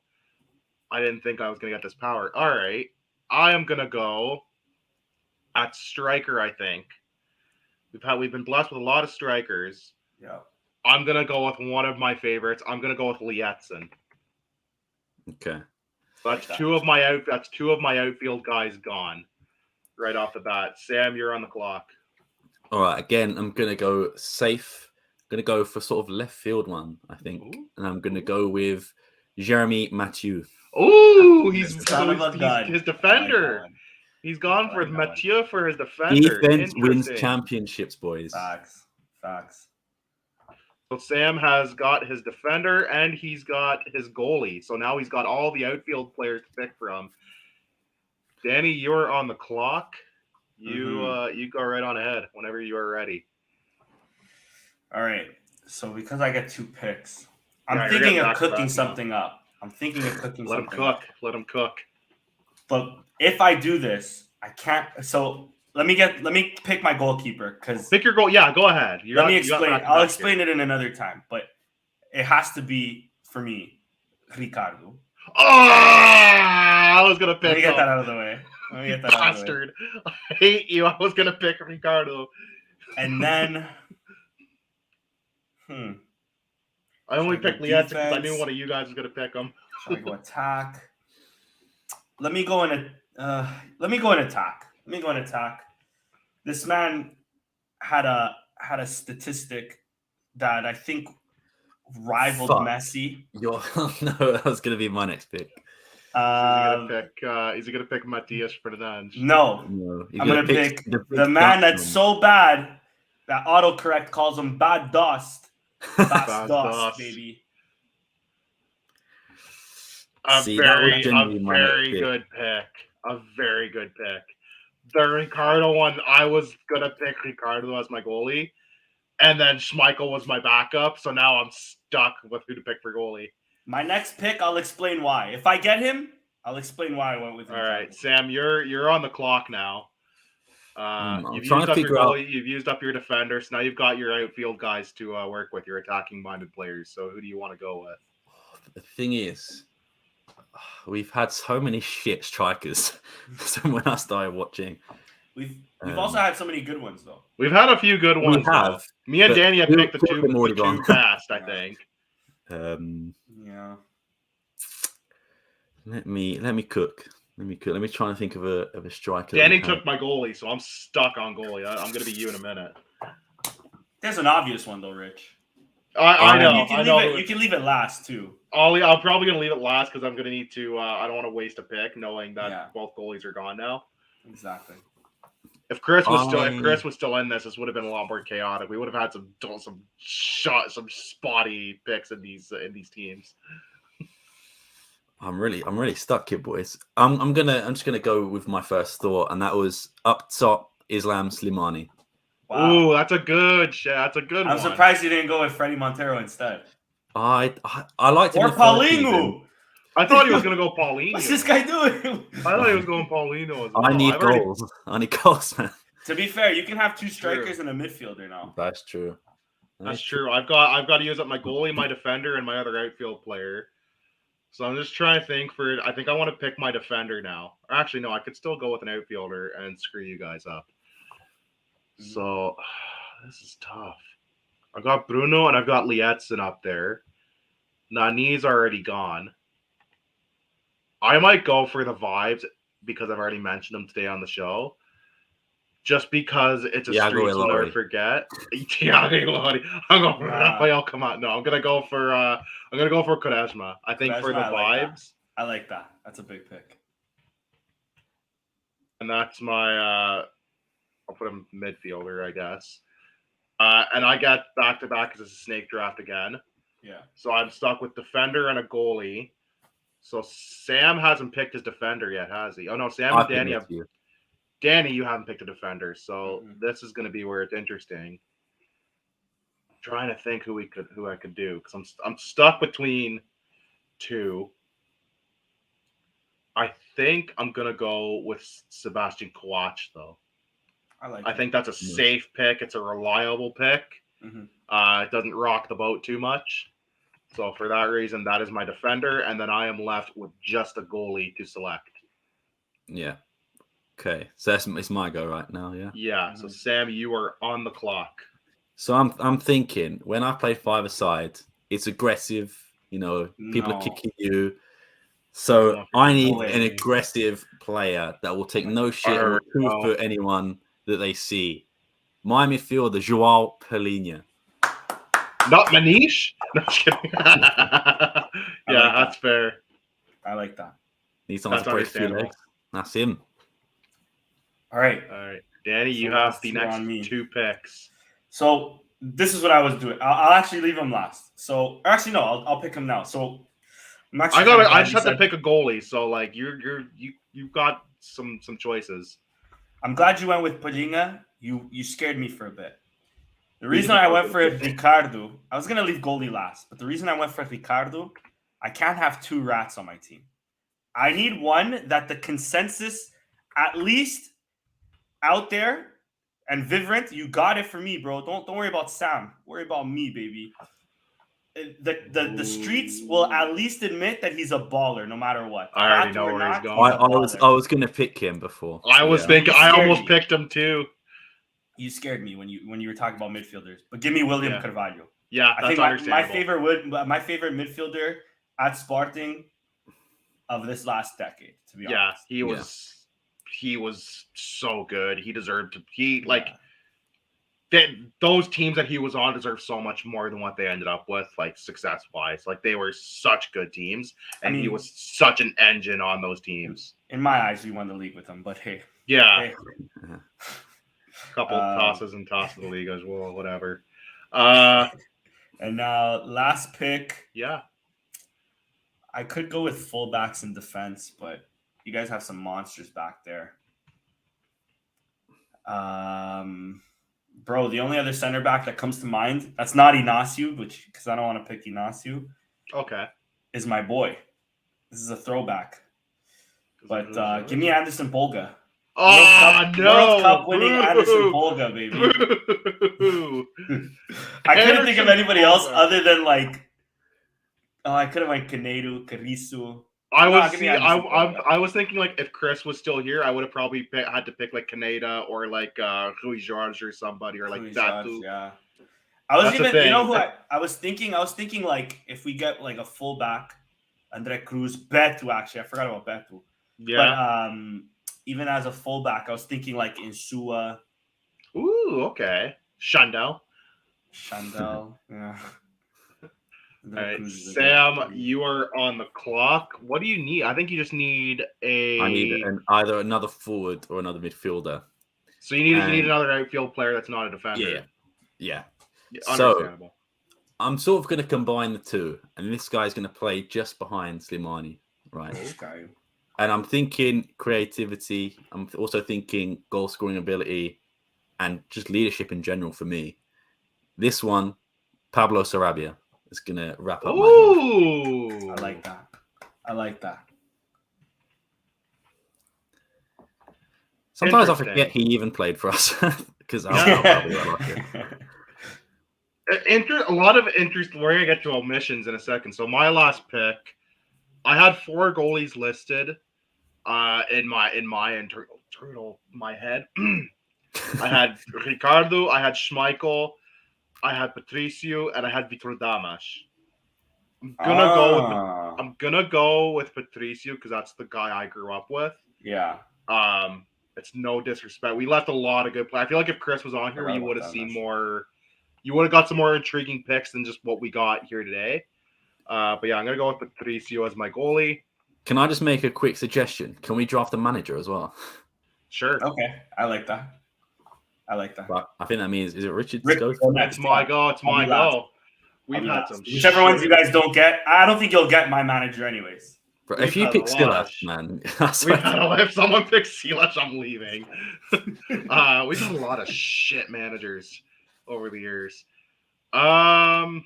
I didn't think I was going to get this power. All right. I am going to go at striker, I think. We've been blessed with a lot of strikers. Yeah. I'm gonna go with one of my favorites. I'm gonna go with Lietzen. Okay. So that's two of my outfield guys gone right off the bat. Sam, you're on the clock. All right. Again, I'm gonna go safe. I'm gonna go for sort of left field one, I think, and I'm gonna go with Jeremy Mathieu. Ooh, he's his defender. Like He's gone for Mathieu for his defender. Defense wins championships, boys. Facts. So Sam has got his defender and he's got his goalie. So now he's got all the outfield players to pick from. Danny, you're on the clock. You go right on ahead whenever you are ready. All right. So because I get 2 picks, I'm thinking of cooking something up. Let him cook. But if I do this, I can't. So let me pick my goalkeeper because pick your goal. Yeah, go ahead. Let me explain. I'll explain it in another time. But it has to be for me, Ricardo. Oh, I was gonna pick. Let me get that out of the way. Bastard! I hate you. I was gonna pick Ricardo. And then, I only picked Lietzen because I knew one of you guys was gonna pick him. Should I go attack? Let me go in attack. This man had a statistic that I think rivaled Messi. No, that was gonna be my next pick. Is he gonna pick Matias Fernandes? No. I'm gonna pick the man that's so bad that autocorrect calls him bad dust. Bad dust, baby. A very good pick. A very good pick. The Ricardo one, I was gonna pick Ricardo as my goalie, and then Schmeichel was my backup. So now I'm stuck with who to pick for goalie. My next pick, I'll explain why. If I get him, I'll explain why I went with him. All right, Sam, you're on the clock now. You've used up your defenders. Now you've got your outfield guys to work with, your attacking-minded players. So who do you want to go with? The thing is, we've had so many shit strikers. So when I started watching, we've also had so many good ones though. We've had a few good ones. Me and Danny have picked the two fast, I think. Yeah. Let me cook. Let me try and think of a striker. Danny took my goalie, so I'm stuck on goalie. I'm going to be you in a minute. There's an obvious one though, Rich. I know. You can leave it last too. I'm probably going to leave it last because I'm going to need to. I don't want to waste a pick, knowing that both goalies are gone now. Exactly. If Chris was still in this would have been a lot more chaotic. We would have had some spotty picks in these teams. I'm really stuck here, boys. I'm just gonna go with my first thought, and that was up top, Islam Slimani. Wow. Ooh, that's a good shit. That's a good one. I'm surprised you didn't go with Freddie Montero instead. I like to. Or Paulinho. I thought he was gonna go Paulinho. What's this guy doing? I thought he was going Paulinho as well. I need goals, man. To be fair, you can have 2 strikers and a midfielder now. That's true. That's true. I've got to use up my goalie, my defender, and my other outfield player. So I'm just trying to think I think I want to pick my defender now. Actually, no, I could still go with an outfielder and screw you guys up. So this is tough. I've got Bruno and I've got Lietzen up there. Nani's already gone. I might go for the vibes because I've already mentioned them today on the show. Just because it's a street you'll never forget. I'm going for Rafael. Come on, no, I'm gonna go for Quaresma. I think for the vibes. I like that. That's a big pick. And that's my. I'll put him midfielder, I guess. And I got back to back because it's a snake draft again. Yeah. So I'm stuck with defender and a goalie. So Sam hasn't picked his defender yet, has he? Oh no, Sam and Danny have. Danny, you haven't picked a defender, so this is going to be where it's interesting. I'm trying to think who I could do because I'm stuck between 2. I think I'm going to go with Sebastian Coach though. I think that's a safe pick. It's a reliable pick. It doesn't rock the boat too much. So for that reason, that is my defender, and then I am left with just a goalie to select. Yeah. Okay, so it's my go right now, yeah? Yeah, so Sam, you are on the clock. So I'm thinking when I play five-a-side, it's aggressive. People are No. kicking you. So I need way. an aggressive player that will take no shit and will two-foot anyone that they see. My midfielder, João Palhinha. Not Manish? No, just kidding. Yeah, that's fair. I like that. Need someone to break a few legs. That's him. All right. Danny, you have the next 2 picks. So this is what I was doing. I'll actually leave him last. So actually, no, I'll pick him now. So I just have to pick a goalie. So like you've got some choices. I'm glad you went with Palhinha. You scared me for a bit. The reason I went for Ricardo, I was gonna leave goalie last, but the reason I went for Ricardo, I can't have 2 rats on my team. I need one that the consensus, at least out there, and Vivrant, you got it for me, bro. Don't worry about Sam. Worry about me, baby. The streets will at least admit that he's a baller, no matter what. I already know where he's going. I was gonna pick him before. I was thinking. I almost picked him too. You scared me when you were talking about midfielders. But give me William Carvalho. Yeah, I think my favorite midfielder at Sporting of this last decade. To be honest, he was so good. He deserved to. Those teams that he was on deserve so much more than what they ended up with, like success-wise. Like they were such good teams, and he was such an engine on those teams. In my eyes, we won the league with him, but hey. Yeah. Couple tosses in the league as well, whatever. And now last pick. Yeah. I could go with fullbacks in defense, but you guys have some monsters back there. Bro, the only other center back that comes to mind, that's not Inacio, because I don't want to pick Inacio. Okay. Is my boy. This is a throwback. But give me Anderson Polga. World Cup winning Anderson Polga, baby. I couldn't think of anybody else other than I could have went Canedo, Carisu. I was thinking like if Chris was still here, I would have probably had to pick like Canada or like Rui Jorge or somebody or like that. Yeah. I was I was thinking like if we get like a fullback, Andre Cruz, Betu actually. I forgot about Betu. Yeah. But even as a fullback, I was thinking like Insua. Ooh, okay. Shandell. Yeah. All right, Sam, you are on the clock. What do you need? I think you just need I need either another forward or another midfielder. So you need another outfield player that's not a defender. Yeah. Understandable. So I'm sort of going to combine the two, and this guy's going to play just behind Slimani, right? Okay. And I'm thinking creativity. I'm also thinking goal scoring ability, and just leadership in general for me. This one, Pablo Sarabia. Is going to wrap up. I like that. Sometimes I forget he even played for us because I a lot of interest. We're gonna get to omissions in a second. So my last pick, I had 4 goalies listed in my internal my head. I had Ricardo, I had Schmeichel, I had Patricio, and I had Vitor Damas. I'm gonna go with Patricio because that's the guy I grew up with. Yeah. It's no disrespect. We left a lot of good play. I feel like if Chris was on here, you would have seen more. You would have got some more intriguing picks than just what we got here today. But yeah, I'm gonna go with Patricio as my goalie. Can I just make a quick suggestion? Can we draft a manager as well? Sure. Okay, I like that. But I think that means is it Richard's go? It's my go. It's my go. We've had some. Whichever ones you guys don't get, I don't think you'll get my manager anyways. But if you pick Silas, man, if someone picks Silas, I'm leaving. We've had a lot of shit managers over the years. The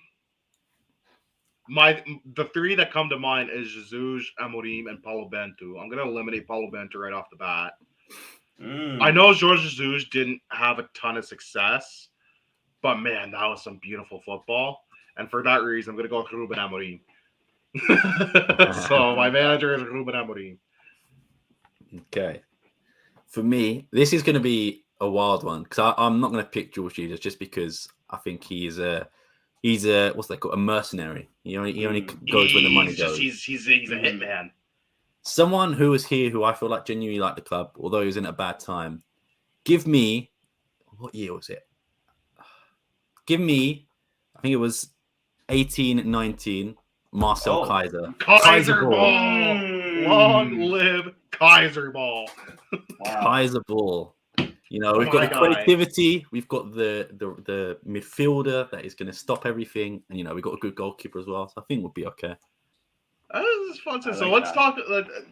3 that come to mind is Jesus, Amorim, and Paulo Bento. I'm gonna eliminate Paulo Bento right off the bat. I know Jorge Jesus didn't have a ton of success, but man, that was some beautiful football. And for that reason, I'm going to go with Ruben Amorim. So my manager is Ruben Amorim. Okay. For me, this is going to be a wild one because I'm not going to pick George Jesus just because I think he's a what's that called? A mercenary. He only goes when the money goes. He's a hitman. Someone who was here who I feel like genuinely liked the club, although he was in a bad time. Give me, what year was it? Give me, I think it was 18-19. Marcel Kaiser. Kaiser Ball. Long live Kaiser Ball. Wow. Kaiser Ball. You know, we've got the creativity. We've got the midfielder that is going to stop everything. And, you know, we've got a good goalkeeper as well. So I think we'll be okay. This is fun. So let's talk.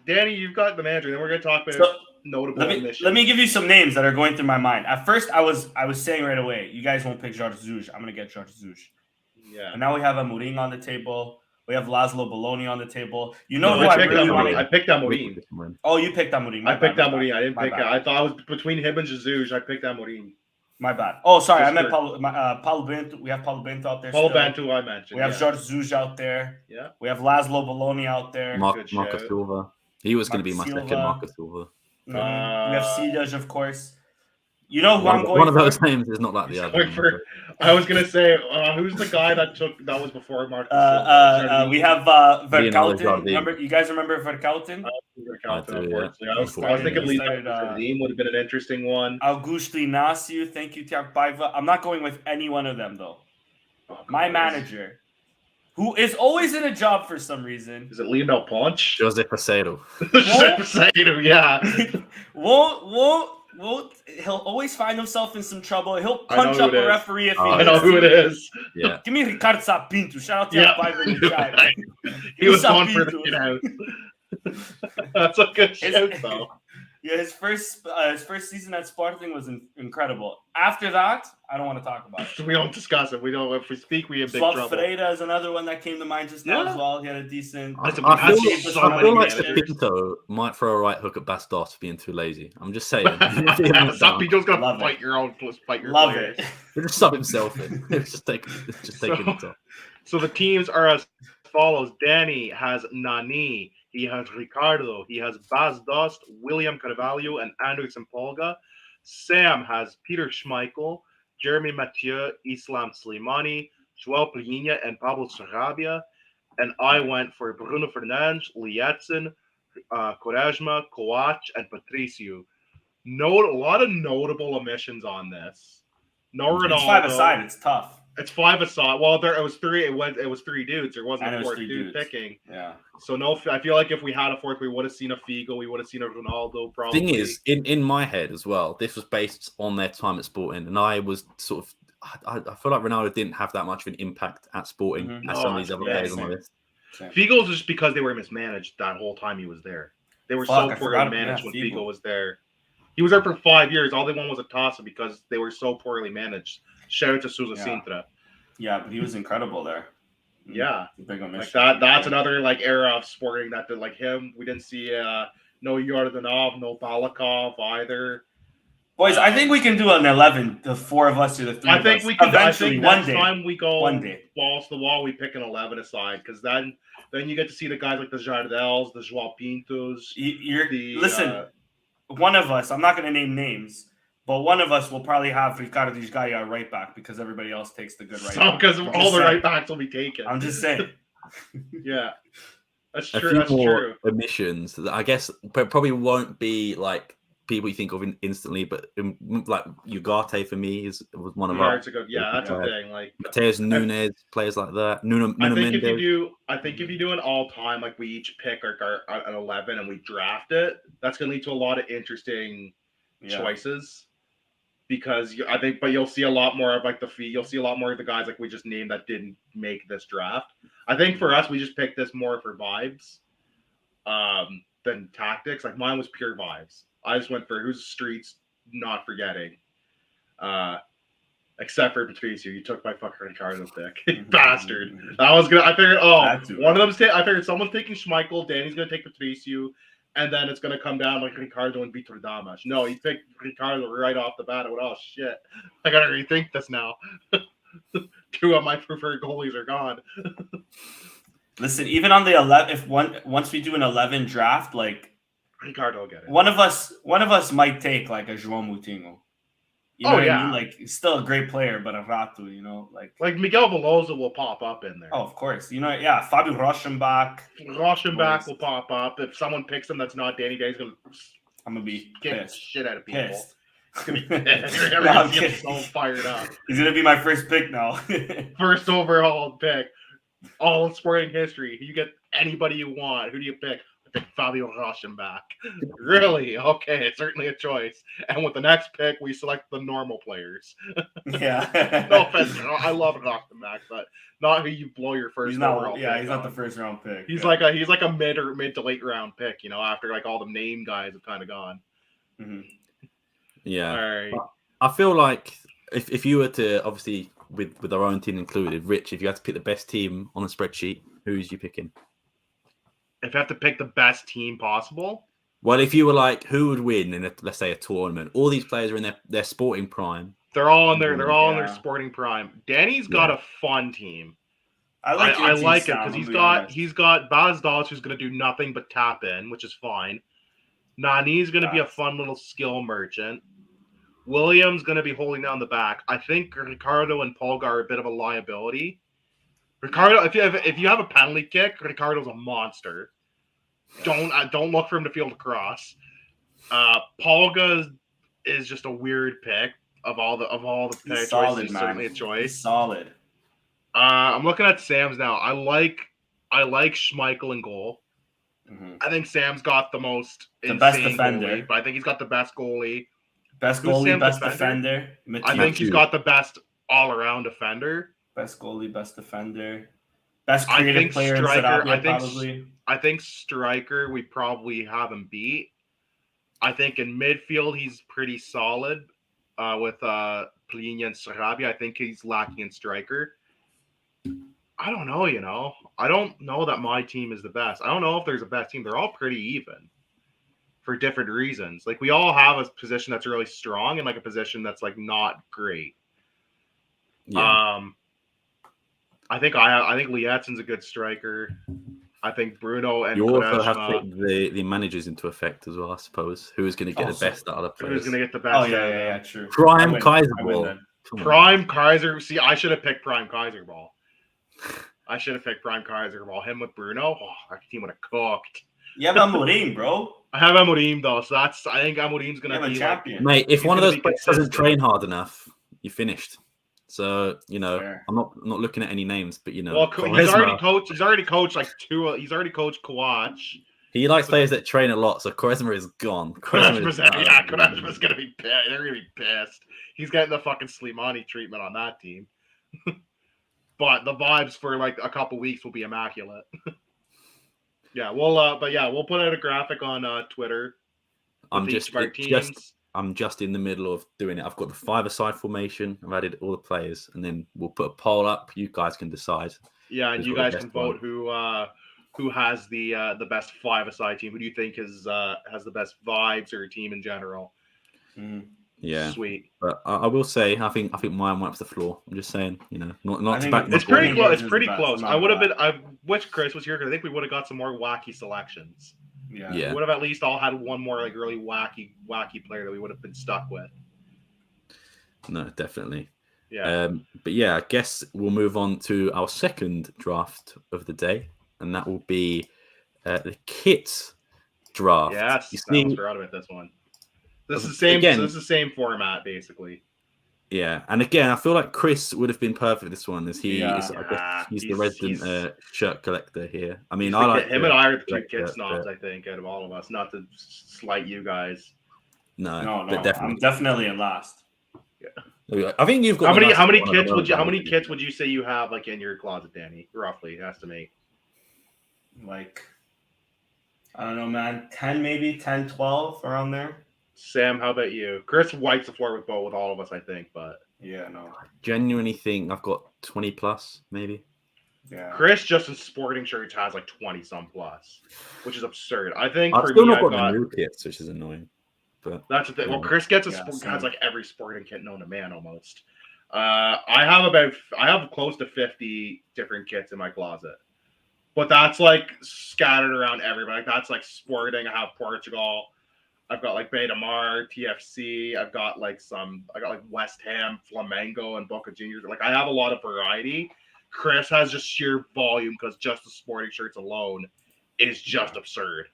Danny, you've got the manager. Then we're going to talk about notable omissions. Let me give you some names that are going through my mind. At first, I was saying right away, you guys won't pick Jorge Jesus. I'm going to get Jorge Jesus. Yeah. And now we have Amorim on the table. We have Laszlo Bologna on the table. You know I picked Amorim. Oh, you picked Amorim. I picked Amorim. I didn't pick it. I thought it was between him and Jesus. I picked Amorim. My bad. Oh, sorry. I meant Paulo Bento. We have Paulo Bento out there. Paulo Bento, I mentioned. We have Jorge Jesus out there. Yeah. We have Laszlo Bologna out there. Marcus Silva. He was going to be my second Marcus Silva. We have Sidas, of course. You know who I'm going for? One of those names is not like the other. I was going to say, who's the guy that was before Marcus? We have Verkouten. Remember, you guys remember Verkouten? I was thinking Lean would have been an interesting one. Augusto Inácio. Thank you, Tiago Paiva. I'm not going with any one of them, though. My manager, who is always in a job for some reason. Is it Lionel Ponch? Jose Peseiro. Jose Peseiro, yeah. He'll always find himself in some trouble. He'll punch up a referee if he I know who it is. Yeah. Give me Ricardo Sapinto. Shout out to Paiva in the chat. He was gone for the out. That's a good shout, though. Yeah, his first season at Sporting was incredible. After that, I don't want to talk about it. We don't discuss it. We don't. If we speak, we have big trouble. Freire is another one that came to mind just now as well. He had a decent. I feel like Sapinto might throw a right hook at Bastos for being too lazy. I'm just saying. Sapinto's gonna fight your players. He'll just sub himself in. Just take it off. So the teams are as follows. Danny has Nani. He has Ricardo. He has Bas Dost, William Carvalho, and Anderson Polga. Sam has Peter Schmeichel, Jeremy Mathieu, Islam Slimani, João Palhinha, and Pablo Sarabia. And I went for Bruno Fernandes, Lietzen, Quaresma, Coach, and Patricio. A lot of notable omissions on this. No Ronaldo. It's 5 aside. It's tough. It's 5 aside. Well, it was 3. It was 3 dudes. There wasn't a 4th dude picking. Yeah. So no, I feel like if we had a 4th, we would have seen a Figo. We would have seen a Ronaldo. Probably. Thing is, in my head as well, this was based on their time at Sporting, and I was sort of. I feel like Ronaldo didn't have that much of an impact at Sporting as some of these other players on the list. Figo was just because they were mismanaged that whole time he was there. They were so poorly managed when Figo was there. He was there for 5 years. All they wanted was a toss-up because they were so poorly managed. Shout out to Sousa Sintra. Yeah, but he was incredible there. Yeah, like that's another like era of Sporting that did like him. We didn't see no Yordanov, no Balakov either. Boys, I think we can do an 11. The 4 of us or the 3 of us. I think we can. Eventually, one day. Time we go balls to the wall, we pick an 11 aside because then you get to see the guys like the Jardels, the João Pintos. Listen, one of us. I'm not going to name names. But one of us will probably have Ricardo Disgaia right back because everybody else takes the good right back. Because all the right backs will be taken. I'm just saying. Yeah. That's true. A few more omissions that I guess probably won't be like people you think of instantly, but like Ugarte for me was one of our. Yeah, that's the thing. Like Mateus Nunes, players like that. I think if you do an all-time, like we each pick an 11 and we draft it, that's going to lead to a lot of interesting choices. Because but you'll see a lot more of like you'll see a lot more of the guys like we just named that didn't make this draft. I think for us, we just picked this more for vibes than tactics. Like mine was pure vibes. I just went for who's streets, not forgetting. Except for Patricio, you took my fucking Ricardo pick, bastard. I figured, one of them's. I figured someone's taking Schmeichel, Danny's gonna take Patricio. And then it's going to come down like Ricardo and Vitor Damas. No, he picked Ricardo right off the bat. I went, oh, shit. I got to rethink this now. 2 of my preferred goalies are gone. Listen, even on the 11, once we do an 11 draft, like Ricardo will get it. One of us might take like a João Moutinho. You know what I mean? Like, he's still a great player, but a ratu, you know? Like Miguel Veloso will pop up in there. Oh, of course. You know, yeah, Fabio Rochenbach. Rochenbach will pop up. If someone picks him that's not Danny Day, I'm going to be get pissed. shit out of people. Pissed. It's going to be pissed. You're going to get so fired up. He's going to be my first pick now. First overall pick. All in sporting history. You get anybody you want. Who do you pick? I pick Fabio Rochenbach. Really? Okay, it's certainly a choice. And with the next pick, we select the normal players. Yeah. No offense. I love Rochenbach, but not who you blow your first overall pick. Yeah, he's not the first round pick. He's like a mid to late round pick, you know, after like all the name guys have kind of gone. Mm-hmm. Yeah. All right. I feel like if you were to, obviously, with our own team included, Rich, if you had to pick the best team on the spreadsheet, who's you picking? If I have to pick the best team possible? Well, if you were like, who would win in, let's say, a tournament? All these players are in their sporting prime. They're all in their sporting prime. Danny's got a fun team. I like it because he's got Baz Dodge, who's going to do nothing but tap in, which is fine. Nani's going to be a fun little skill merchant. William's going to be holding down the back. I think Ricardo and Polgar are a bit of a liability. Ricardo, if you have a penalty kick, Ricardo's a monster. Don't look for him to field a cross. Polga is just a weird pick of all the pick choices. He's certainly a choice. He's solid. I'm looking at Sam's now. I like Schmeichel in goal. Mm-hmm. I think Sam's got the best defender, goalie, but I think he's got the best goalie. Best goalie, best defender. I think he's got the best all-around defender. Best goalie, best defender. Best creative player in Sarabia, probably. I think striker, we probably have him beat. I think in midfield, he's pretty solid with Plinia and Sarabia. I think he's lacking in striker. I don't know, you know. I don't know that my team is the best. I don't know if there's a best team. They're all pretty even for different reasons. Like, we all have a position that's really strong and like a position that's like not great. Yeah. I think Lietzsen's a good striker. I think Bruno and you also Kodeshma, have to take the managers into effect as well, I suppose. Who's going to get the best out of the players? Who's going to get the best? Oh yeah, true. Prime Kaiserball. Prime Kaiser. See, I should have picked Prime Kaiserball. I should have picked Prime Kaiserball. Him with Bruno. Oh, that team would have cooked. You have Amorim, bro. I have Amorim though, so I think Amorim's going to be a champion. Mate, if one of those players doesn't train hard enough, you're finished. So, you know, Fair. I'm not looking at any names, but you know, well, he's already coached like two. He's already coached Kawach. He likes players that train a lot, so Quaresma is gone. Quaresma's gonna be pissed. They're gonna be pissed. He's getting the fucking Slimani treatment on that team. But the vibes for like a couple weeks will be immaculate. We'll put out a graphic on Twitter. I'm just in the middle of doing it. I've got the 5-a-side formation. I've added all the players, and then we'll put a poll up. You guys can decide. Yeah, and you guys can vote who has the best 5-a-side team. Who do you think has the best vibes or team in general? Yeah, sweet. But I will say, I think mine wipes the floor. I'm just saying, you know, not to back. It's pretty close. It's pretty close. I would have been. I wish Chris was here because I think we would have got some more wacky selections. Yeah. We would have at least all had one more like really wacky player that we would have been stuck with. No, definitely. Yeah. But yeah, I guess we'll move on to our second draft of the day, and that will be the kit draft. Yes, you see, I forgot about this one. This is the same. Again, this is the same format, basically. Yeah, and again, I feel like Chris would have been perfect for this one, as he's the resident shirt collector here. I mean, him and I are the two kid snobs, I think, out of all of us. Not to slight you guys. No, but definitely. I'm definitely in last. Yeah, I think you've got how many kits would you say you have like in your closet, Danny? Roughly, estimate. Like, I don't know, man. 10 maybe, 10, 12 around there. Sam, how about you? Chris wipes the floor with all of us, I think, but yeah, no. I genuinely think I've got 20 plus, maybe. Yeah. Chris just in sporting shirts has like 20 some plus, which is absurd. I think I've still not got the new kits, which is annoying. But that's the thing. Well, Chris gets has like every sporting kit known to man almost. I have close to 50 different kits in my closet, but that's like scattered around everybody. Like, that's like sporting. I have Portugal. I've got like Beta Mar, TFC. I got like West Ham, Flamengo, and Boca Juniors. Like I have a lot of variety. Chris has just sheer volume because just the sporting shirts alone is just absurd.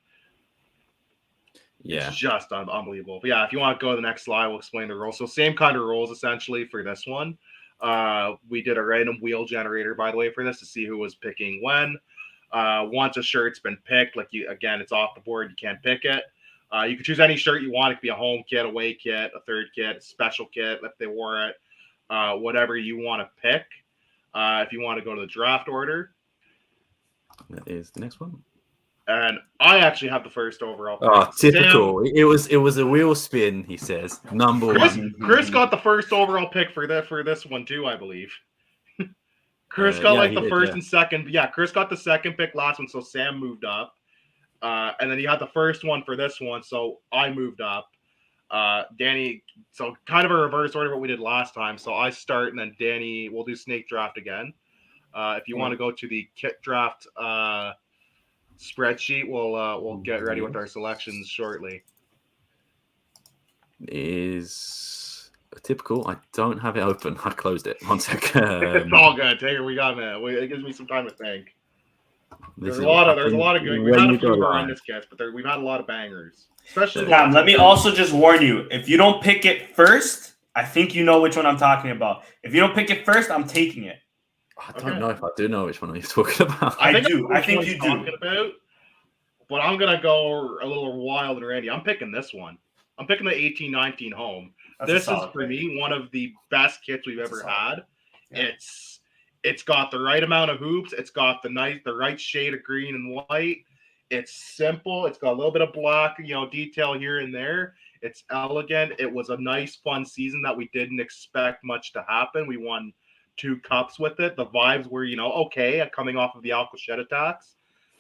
Yeah. It's just unbelievable. But yeah, if you want to go to the next slide, we'll explain the rules. So same kind of rules essentially for this one. We did a random wheel generator, by the way, for this to see who was picking when. Once a shirt's been picked, it's off the board. You can't pick it. You can choose any shirt you want. It could be a home kit, away kit, a third kit, a special kit if they wore it, whatever you want to pick. If you want to go to the draft order. That is the next one. And I actually have the first overall pick. Oh, typical. Sam, it was a wheel spin, he says. Number one. Chris got the first overall pick for this one too, I believe. Chris got the first and second. Yeah, Chris got the second pick last one, so Sam moved up. And then he had the first one for this one, so I moved up. Danny, so kind of a reverse order of what we did last time. So I start, and then Danny, we'll do snake draft again. If you want to go to the kit draft spreadsheet, we'll get ready with our selections shortly. Is typical. I don't have it open. I closed it. 1 second. It's all good. Take it. We got a minute. It gives me some time to think. There's a lot of good. We've had a few horrendous kits, but we've had a lot of bangers. Especially. Let me also just warn you: if you don't pick it first, I think you know which one I'm talking about. If you don't pick it first, I'm taking it. I don't know if I do know which one you're talking about. I do. I think you do. But I'm gonna go a little wild and Randy. I'm picking this one. I'm picking the 18-19 home. This is for me one of the best kits we've ever had. Yeah. It's got the right amount of hoops. It's got the right shade of green and white. It's simple. It's got a little bit of black, detail here and there. It's elegant. It was a nice, fun season that we didn't expect much to happen. We won 2 cups with it. The vibes were, okay, coming off of the Alcochete attacks.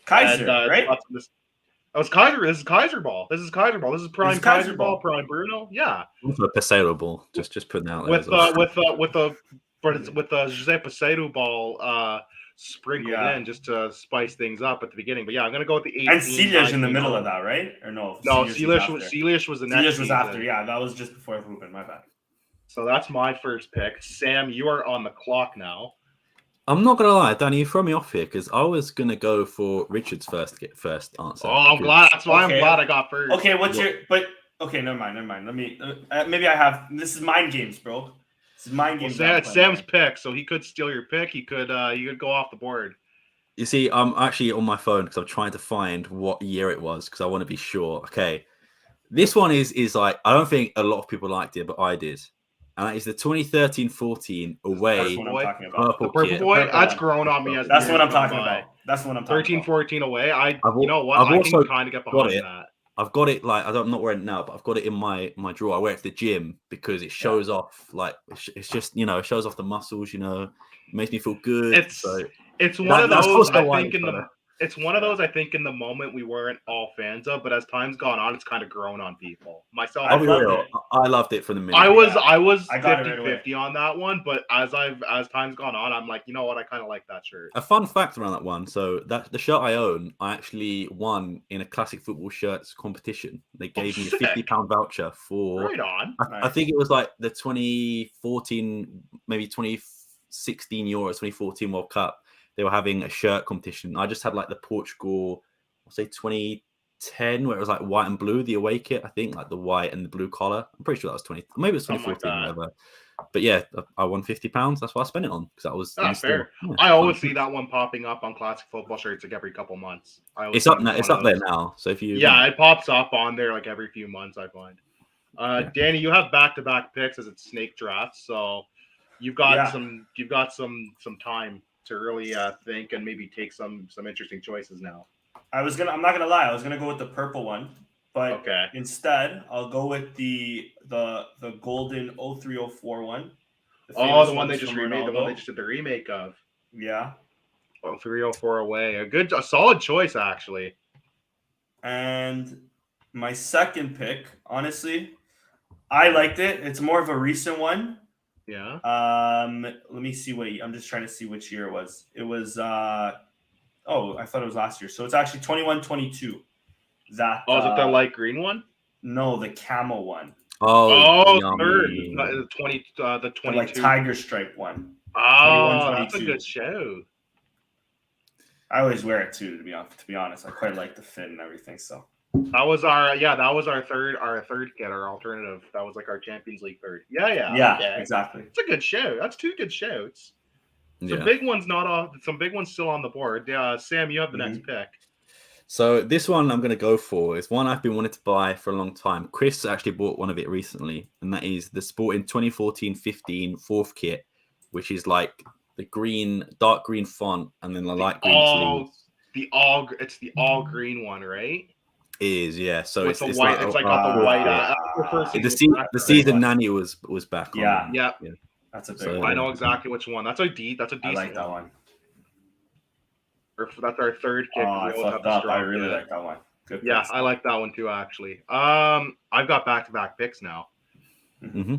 Kaiser, right? That was Kaiser. This is Kaiser ball. This is prime Kaiser ball, prime Bruno. Yeah. Also a Pesero ball. Just putting out there. With the Jose Pesero ball sprinkled in just to spice things up at the beginning. But yeah, I'm gonna go with the 18. And Silas in the middle of that, right? Or no? No, Silas was the next. Silas was after. Yeah, that was just before Ruben. My bad. So that's my first pick. Sam, you are on the clock now. I'm not gonna lie, Danny, you throw me off here because I was gonna go for Richard's first answer. Oh, I'm glad. That's why I'm glad I got first. Okay, never mind. Let me. Maybe I have. This is mind games, bro. This is mind games. It's Sam's pick, so he could steal your pick. He could go off the board. You see, I'm actually on my phone because I'm trying to find what year it was because I want to be sure. Okay, this one is like I don't think a lot of people liked it, but I did. And that is the 2013-14 away purple boy. That's grown on me. That's what I'm talking about. That's what I'm talking about. 13-14 away. I can kind of get behind that. I've got it I'm not wearing it now, but I've got it in my drawer. I wear it to the gym because it shows off it's just it shows off the muscles. It makes me feel good. It's one of those I think in the moment we weren't all fans of, but as time's gone on, it's kind of grown on people. Myself, I loved it from the minute. I was 50-50 on that one, but as time's gone on, I'm like, you know what, I kind of like that shirt. A fun fact around that one: so that the shirt I own, I actually won in a classic football shirts competition. They gave me a £50 voucher for. Right on. I think it was like the 2014, maybe 2016 Euros, 2014 World Cup. They were having a shirt competition. I just had like the Portugal, I'll say 2010, where it was like white and blue, the away kit, I think, like the white and the blue collar. I'm pretty sure that was maybe it was 2014, whatever. But yeah, I won £50. That's what I spent it on because that was fair. Yeah, I always see that one popping up on classic football shirts like every couple months. It's up there now. So if you it pops up on there like every few months. I find. Danny, you have back-to-back picks as it's snake draft, so you've got some time to really think and maybe take some interesting choices now. I'm not gonna lie, I was gonna go with the purple one, but instead I'll go with the golden 0304 one. The one they just remade, the one they just did the remake of. Yeah. 0304 away. A solid choice actually. And my second pick, honestly, I liked it. It's more of a recent one. Yeah. Let me see I'm just trying to see which year it was. It was I thought it was last year. So it's actually 21-22. Is it the light green one? No, the camel one. Oh, third. yummy. The 20. The The 22. like tiger stripe one. Oh, 21, that's a 22. good show. I always wear it too. To be honest, I quite like the fit and everything. So That was our third kit, our alternative. That was like our Champions League third. yeah, Okay. exactly. It's a good show. That's two good shows. Some Yeah. big ones not off. Some big ones still on the board. Sam, you have the next pick. So this one I'm going to go for is one I've been wanting to buy for a long time. Chris actually bought one of it recently, and that is the Sporting 2014-15 fourth kit, which is like the dark green font, and then the light green sleeves. It's the all green one, right? It is, yeah. So With it's white. like, It's like got the white. the season Nanny was back on. Yeah. That's a big one. I know exactly which one. That's a decent I like that one. Or that's our third kick. I fucked up. I really like that one. Good. Yeah, picks. I like that one too. Actually, I've got back-to-back picks now. Mm-hmm.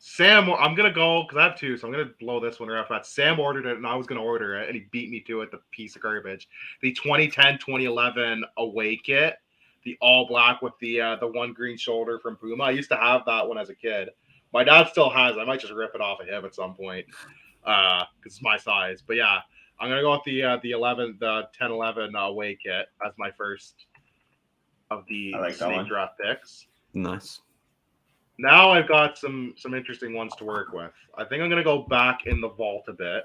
Sam, I'm gonna go because I have two, so I'm gonna blow this one right off. Sam ordered it, and I was gonna order it, and he beat me to it. The piece of garbage. The 2010-2011 away kit, the all black with the one green shoulder from Puma. I used to have that one as a kid. My dad still has it. I might just rip it off of him at some point. Because it's my size. But yeah, I'm gonna go with the 10-11 away kit as my first of the snake draft picks. Nice. Now I've got some interesting ones to work with. I think I'm gonna go back in the vault a bit.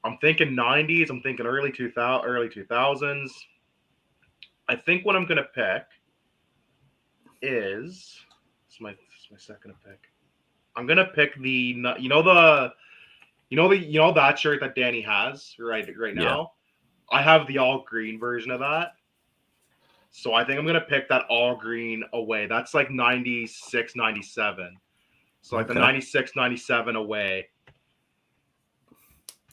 I'm thinking 90s. I'm thinking early 2000s. I think what I'm gonna pick is it's my second pick. I'm gonna pick that shirt that Danny has right now. I have the all green version of that. So I think I'm gonna pick that all green away. That's like 96, 97. So like the 96, 97 away.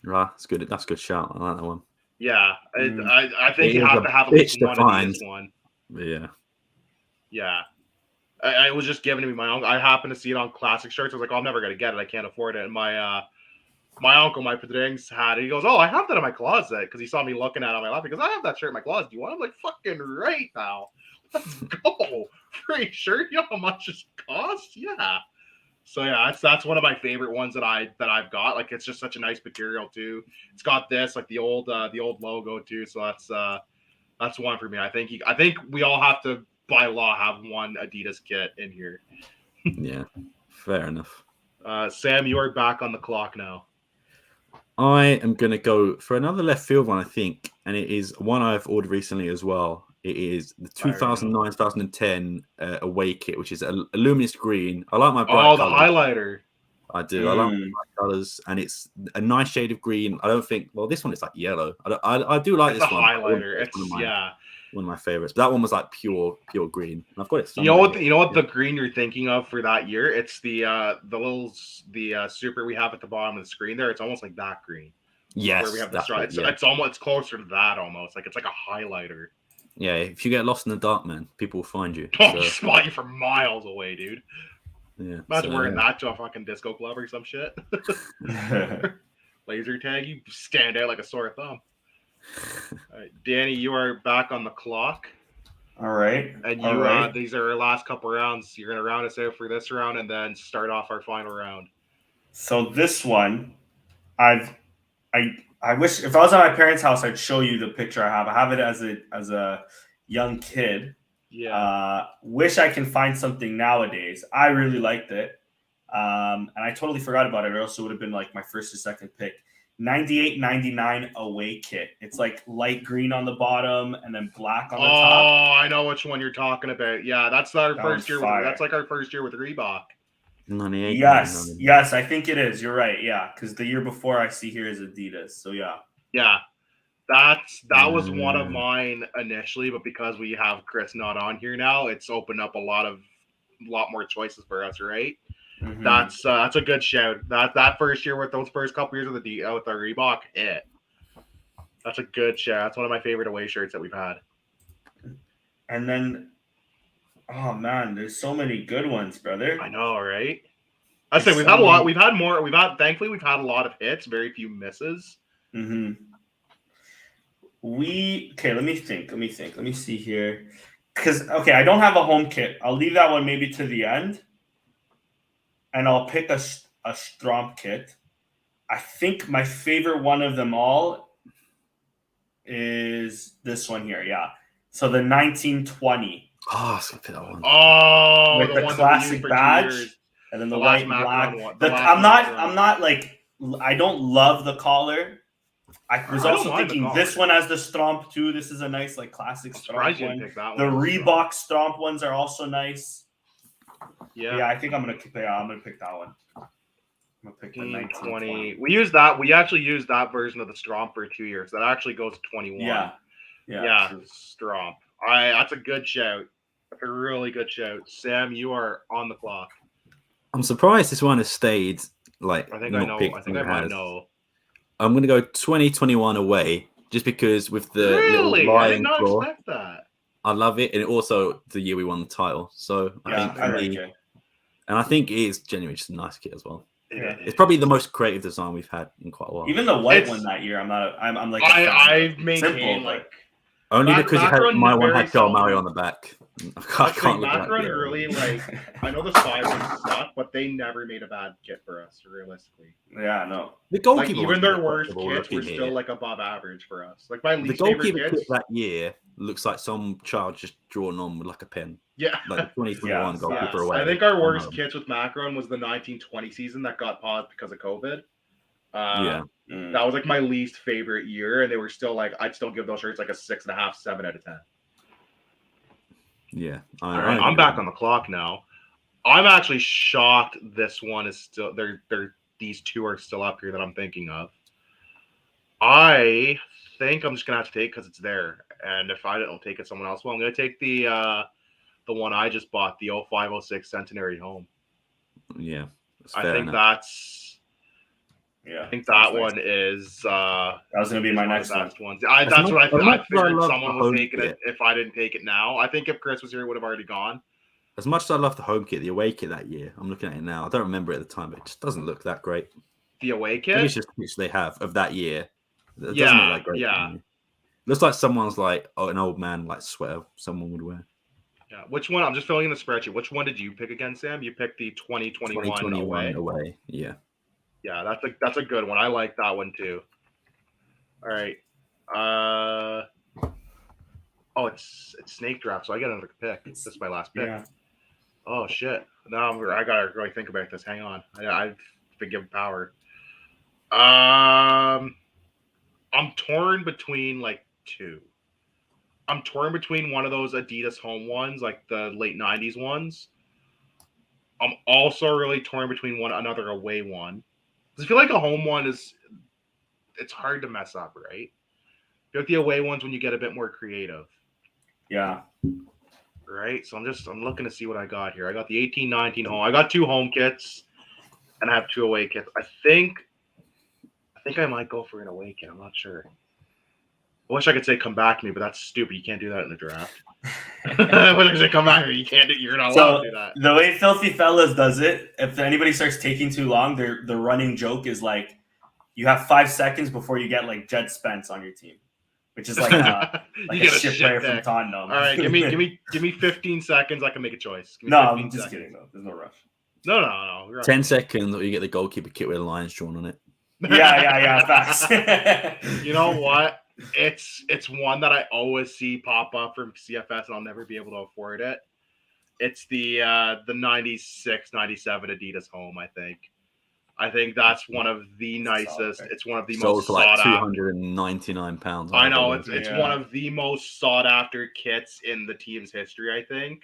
Right, that's good. That's a good shout. I like that one. Yeah, I think you have to have at least one of these one. Yeah. Yeah. I was just giving to me my uncle. I happened to see it on classic shirts. I was like, oh, I'm never gonna get it. I can't afford it. And my uncle, my Padrings, had it. He goes, oh, I have that in my closet because he saw me looking at it on my lap. He goes, I have that shirt in my closet. Do you want it? I'm like, fucking right, pal. Let's go. Free shirt. You know how much it costs? Yeah. So yeah, that's one of my favorite ones that I've got. Like, it's just such a nice material too. It's got this like the old logo too. So that's one for me. I think we all have to by law have one Adidas kit in here. Yeah, fair enough. Sam, you are back on the clock now. I am going to go for another left field one, I think, and it is one I've ordered recently as well. It is the 2009-2010 away kit, which is a luminous green. I like my bright the highlighter. I do. I like my bright colors, and it's a nice shade of green. I don't think. Well, this one is like yellow. I do like this one. Highlighter. It's one of my favorites. But that one was like pure green. And I've got it. You know what the green you're thinking of for that year? It's the super we have at the bottom of the screen there. It's almost like that green. Yes, where we have the straw. It's closer to that almost. Like it's like a highlighter. Yeah, if you get lost in the dark, man, people will find you. Oh, spot you from miles away, dude. Yeah. Imagine wearing that to a fucking disco club or some shit. Laser tag, you stand out like a sore thumb. All right, Danny, you are back on the clock. All right. And these are our last couple rounds. You're gonna round us out for this round and then start off our final round. So this one, I wish if I was at my parents' house, I'd show you the picture I have. I have it as a young kid. Yeah. Wish I can find something nowadays. I really liked it. And I totally forgot about it, or else it would have been like my first or second pick. 98-99 away kit. It's like light green on the bottom and then black on the top. Oh, I know which one you're talking about. Yeah, that's our first year. That's like our first year with Reebok. 98. Yes, I think it is. You're right. Yeah, because the year before I see here is Adidas. So yeah. Yeah, that was one of mine initially, but because we have Chris not on here now, it's opened up a lot more choices for us, right? Mm-hmm. That's a good shout. That first year with those first couple years with the Reebok, that's a good shout. That's one of my favorite away shirts that we've had. And then, oh man, there's so many good ones, brother. I know, right? I say we've had a lot. Thankfully we've had a lot of hits, very few misses. Mm-hmm. Let me think. Let me see here. Because I don't have a home kit. I'll leave that one maybe to the end, and I'll pick a Stromp kit. I think my favorite one of them all is this one here. Yeah. So the 1920. Oh, I was gonna pick that one. Oh, With the one classic that badge, and then the white and black. I'm not like, I don't love the collar. I was also thinking this one has the Stromp too. This is a nice like classic Stromp one. The Reebok Stromp ones are also nice. Yeah, I think I'm gonna pick that one. I'm gonna pick the 1920. We use that. We actually used that version of the Stromp for 2 years. That actually goes to 21. Yeah. Stromp. That's a good shout. That's a really good shout. Sam, you are on the clock. I'm surprised this one has stayed like. I think I know. I think I might know. I'm gonna go 2021 away, just because with the little lion I did not claw, expect that. I love it, and it also the year we won the title. So I think for me, and I think it is genuinely just a nice kit as well. Yeah. It's probably the most creative design we've had in quite a while. Even the white one that year, I'm like I've maintained like only because my one had Joel Mario on the back. I can't look at that. Really, like I know the size ones suck, but they never made a bad kit for us, realistically. Yeah, no. The goalkeeper, even their worst kits were still like above average for us. Like my least favorite kits kit that year looks like some child just drawn on with like a pen. Yeah, like the 2021 goalkeeper away. I think our worst kits with Macron was the 1920 season that got paused because of COVID. That was like my least favorite year, and they were still like, I'd still give those shirts like a 6.5, 7 out of 10. Yeah. I'm back on the clock now. I'm actually shocked this one is still these two are still up here that I'm thinking of. I think I'm just gonna have to take because it's there, and if I don't take it, someone else will. I'm gonna take the one I just bought, the 0506 Centenary Home. Yeah, I think that's. Yeah, I think that one is. That was gonna be my next one. That's what I figured someone was taking it if I didn't take it now. I think if Chris was here, it would have already gone. As much as I love the home kit, the away kit that year, I'm looking at it now. I don't remember it at the time, but it just doesn't look that great. The away kit? It's just which they have of that year. It doesn't look that great. Yeah. Looks like someone's like an old man like sweater someone would wear. Yeah. Which one? I'm just filling in the spreadsheet. Which one did you pick again, Sam? You picked the 2021 away. Yeah. Yeah, that's a good one. I like that one too. All right. Oh, it's snake draft, so I get another pick. This is my last pick. Yeah. Oh shit! Now I gotta really think about this. Hang on. I've been given power. I'm torn between like two. I'm torn between one of those Adidas home ones, like the late 90s ones. I'm also really torn between another away one. I feel like a home one it's hard to mess up, right? I feel like the away ones when you get a bit more creative. Yeah. Right. So I'm looking to see what I got here. I got the 18-19 home. I got 2 home kits, and I have 2 away kits. I think I might go for an away kit. I'm not sure. I wish I could say come back to me, but that's stupid. You can't do that in the draft. I wish I could say come back to me. You can't do. You're not allowed to do that. The way Filthy Fellas does it, if anybody starts taking too long, the running joke is like, you have 5 seconds before you get like Jed Spence on your team, which is like a shit player from Tottenham. All right, give me 15 seconds. I can make a choice. No, I'm just kidding though. There's no rush. No. 10 seconds, or you get the goalkeeper kit with lines drawn on it. Yeah. Facts. You know what? It's one that I always see pop up from CFS, and I'll never be able to afford it. It's the 96, 97 Adidas home. I think that's one of the nicest. It's one of the most sought after. £299. I know it's one of the most sought after kits in the team's history. I think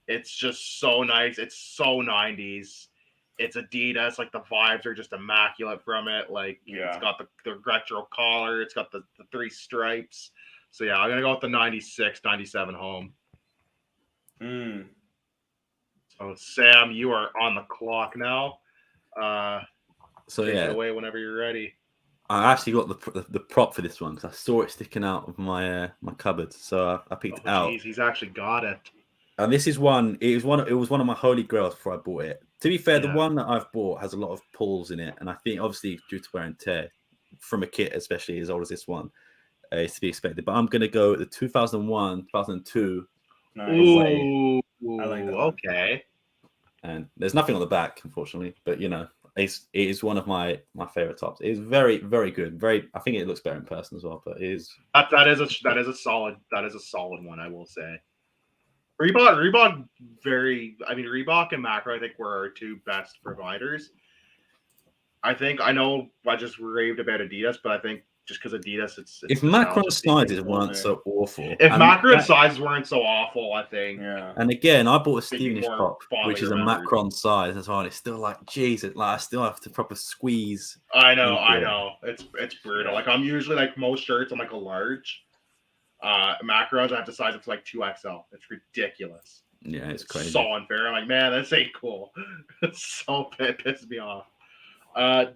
it's just so nice. It's so 90s. It's Adidas. Like the vibes are just immaculate from it. Like it's got the retro collar. It's got the 3 stripes. So yeah, I'm gonna go with the 96, 97 home. So Sam, you are on the clock now. So take it away whenever you're ready. I actually got the prop for this one because I saw it sticking out of my my cupboard, so I picked it out. He's actually got it. And this is one. It was one of my holy grails before I bought it. To be fair, the one that I've bought has a lot of pulls in it, and I think obviously due to wear and tear from a kit, especially as old as this one, It's to be expected. But I'm going to go the 2001, 2002. Nice. Ooh, I like that one. okay. And there's nothing on the back, unfortunately. But, you know, it is one of my favorite tops. It is very, very good. I think it looks better in person as well. But it is. That is a solid one, I will say. Reebok, Reebok and Macro, I think, were our two best providers. I know I just raved about Adidas, but I think just because Adidas, it's if Macron sizes weren't so awful. If Macron sizes weren't so awful, I think. Yeah. And again, I bought a Stevenage top, fondly which is remembered. a Macron size as well. And it's still like, Jesus, like I still have to proper squeeze. I know. It's brutal. Like I'm usually like most shirts, I'm like a large. Macros, I have to size it to like 2XL. It's ridiculous. Yeah, it's crazy. So unfair. I'm like, man, this ain't cool. It's so it pisses me off.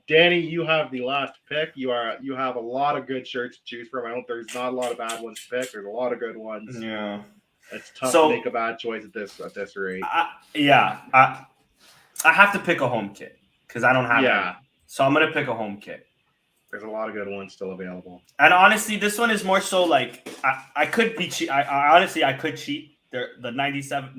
Danny, you have the last pick. You have a lot of good shirts to choose from. There's not a lot of bad ones to pick. There's a lot of good ones. Yeah, it's tough to make a bad choice at this rate. I have to pick a home kit because I don't have any. So I'm gonna pick a home kit. There's a lot of good ones still available. And honestly, this one is more so like I could be cheat. I could cheat. The 97,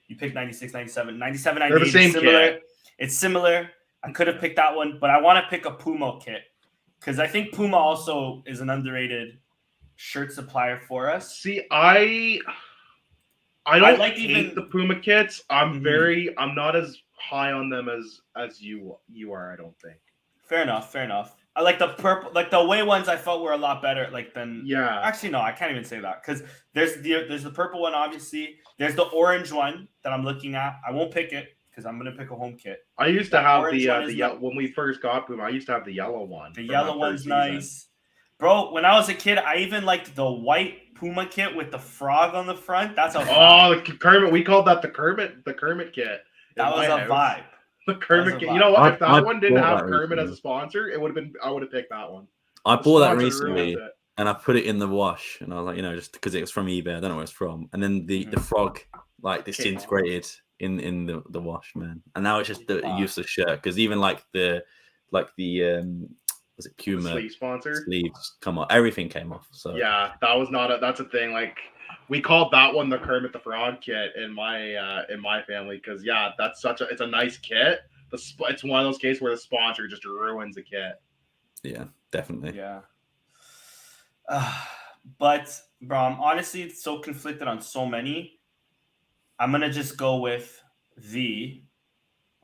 you picked 96, 97, 97, 98. They're the same similar. kit. It's similar. I could have picked that one, but I want to pick a Puma kit because I think Puma also is an underrated shirt supplier for us. See, I don't hate the Puma kits. I'm not as high on them as you are, I don't think. Fair enough. I like the purple, like the away ones. I felt were a lot better. Actually, no, I can't even say that because there's the purple one. Obviously, there's the orange one that I'm looking at. I won't pick it because I'm gonna pick a home kit. I used to have when we first got Puma. I used to have the yellow one. The yellow one's nice, bro. When I was a kid, I even liked the white Puma kit with the frog on the front. That's the Kermit. We called that the Kermit kit. That was a vibe. The Kermit kit. You know what? If that one didn't have Kermit as a sponsor, I would have picked that one. I bought that recently, and I put it in the wash, and I was like, just because it was from eBay, I don't know where it's from, and then the frog disintegrated in the wash, man, and now it's just the useless shirt because even like the was it Puma sleeve sponsor sleeves come off, everything came off. So yeah, that's a thing. Like we called that one the Kermit the Frog kit in my family because it's a nice kit. It's one of those cases where the sponsor just ruins the kit. Yeah, definitely. Yeah. But bro, I'm honestly so conflicted on so many. I'm gonna just go with I'm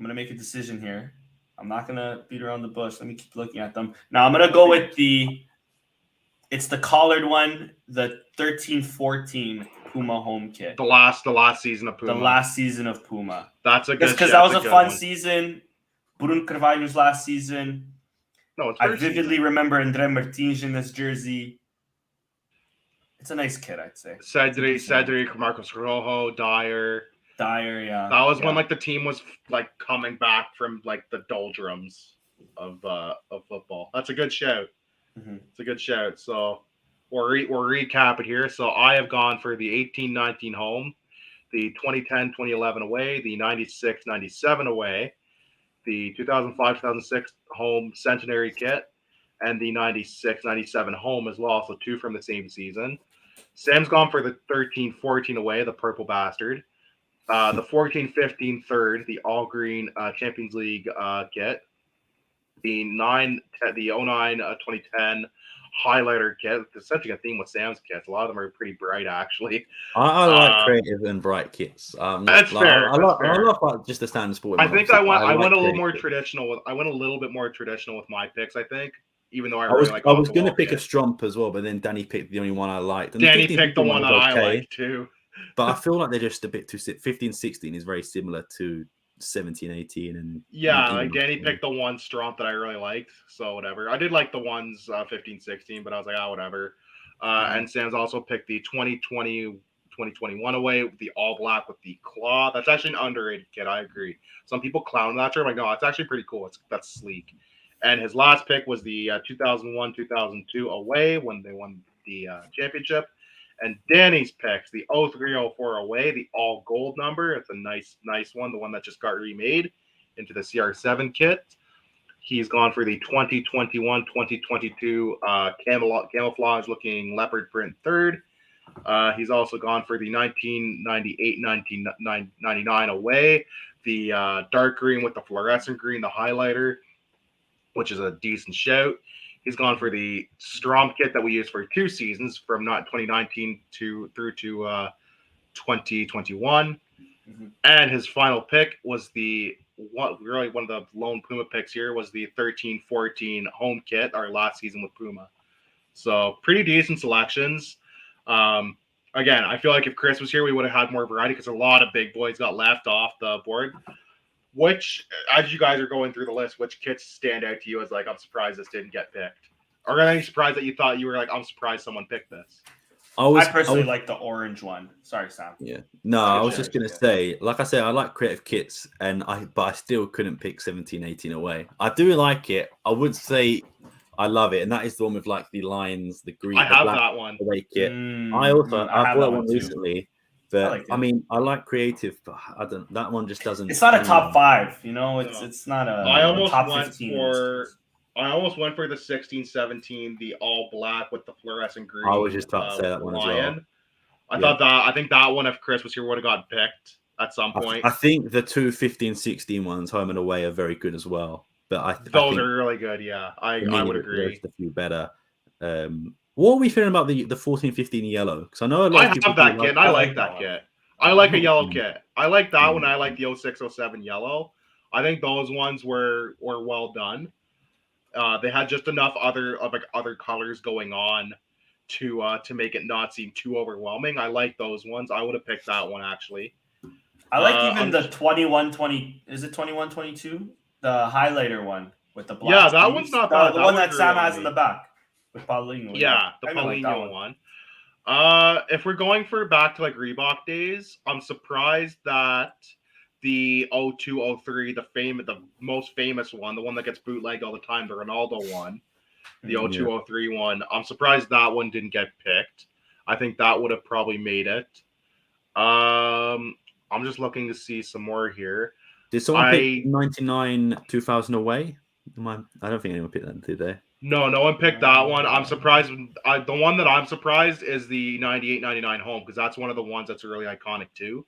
gonna make a decision here. I'm not gonna beat around the bush. Let me keep looking at them. Now I'm gonna go with it's the collared one, the 13-14 Puma home kit. The last season of Puma. The last season of Puma. That's a good because that was a fun season. Bruno Carvalho's last season. No, it's I vividly remember André Martins in this jersey. It's a nice kit, I'd say. Cedric, Marcos Rojo, Dyer, yeah. That was when like the team was like coming back from like the doldrums of football. That's a good shout. Mm-hmm. It's a good shout. So we'll recap it here. So I have gone for the 18-19 home, the 2010-2011 away, the 96-97 away, the 2005-2006 home centenary kit, and the 96-97 home as well. So two from the same season. Sam's gone for the 13-14 away, the purple bastard. The 14-15 third, the all green Champions League kit. The 09-2010 highlighter kit. There's such a theme with Sam's kits. A lot of them are pretty bright, actually. I like creative and bright kits. That's fair. I love just the standard sport. I think I went a little more traditional. I went a little bit more traditional with my picks. I think, even though I was going to pick a Stromp as well, but then Danny picked the only one I liked. And Danny picked the one that I liked too. But I feel like they're just a bit too. 15-16 is very similar to 17-18, and like Danny picked the one Stromp that I really liked. So whatever. I did like the ones 15-16, but I was like, whatever. And Sam's also picked the 2020-2021 away with the all black with the claw. That's actually an underrated kit. I agree. Some people clown that term. I'm like, no, it's actually pretty cool. That's sleek. And his last pick was the 2001-2002 away when they won the championship. And Danny's picks, the 03-04 away, the all gold number. It's a nice one, the one that just got remade into the CR7 kit. He's gone for the 2021-2022 camouflage looking leopard print third. He's also gone for the 1998-1999 away, the dark green with the fluorescent green, the highlighter, which is a decent shout. He's gone for the Strom kit that we used for 2 seasons from 2019 through to 2021. Mm-hmm. And his final pick was one of the lone Puma picks here was the 13-14 home kit, our last season with Puma. So pretty decent selections. Again, I feel like if Chris was here, we would have had more variety because a lot of big boys got left off the board. Which, as you guys are going through the list, which kits stand out to you as like, I'm surprised this didn't get picked? Or are you surprised that you thought you were like, I'm surprised someone picked this? I personally like the orange one. Sorry, Sam. Yeah. No, I was just going to say, like I said, I like creative kits, but I still couldn't pick 17-18 away. I do like it. I would say I love it. And that is the one with like the lines, the green. I have that one. Away kit. I bought one recently. But I mean, I like creative, but that one just doesn't. It's not a top 5, you know. It's not a. I almost top went 15. I almost went for the 16-17, the all black with the fluorescent green. I was just about to say that one as well. I think that one, if Chris was here, would have got picked at some point. I think the 2 15-16 ones, home and away, are very good as well. But those are really good. Yeah, I would agree. There's a few better. What are we feeling about the 14-15 yellow? Because I know a lot of people have that kit. I like that kit. I like a yellow kit. I like that one. I like the 06-07 yellow. I think those ones were well done. They had just enough other colors going on to make it not seem too overwhelming. I like those ones. I would have picked that one actually. I like even the 21-20. Is it 21-22? The highlighter one with the black. Yeah, that one's not bad. The one that Sam has in the back. With Paulinho. Yeah, the Paulinho one. If we're going back to like Reebok days, I'm surprised that the 02-03, the most famous one, the one that gets bootlegged all the time, the Ronaldo one, the 02-03 one, I'm surprised that one didn't get picked. I think that would have probably made it. I'm just looking to see some more here. Did someone pick 99-2000 away? I don't think anyone picked that, did they? No one picked that one. I'm surprised. The one that I'm surprised is the 98-99 home because that's one of the ones that's really iconic too.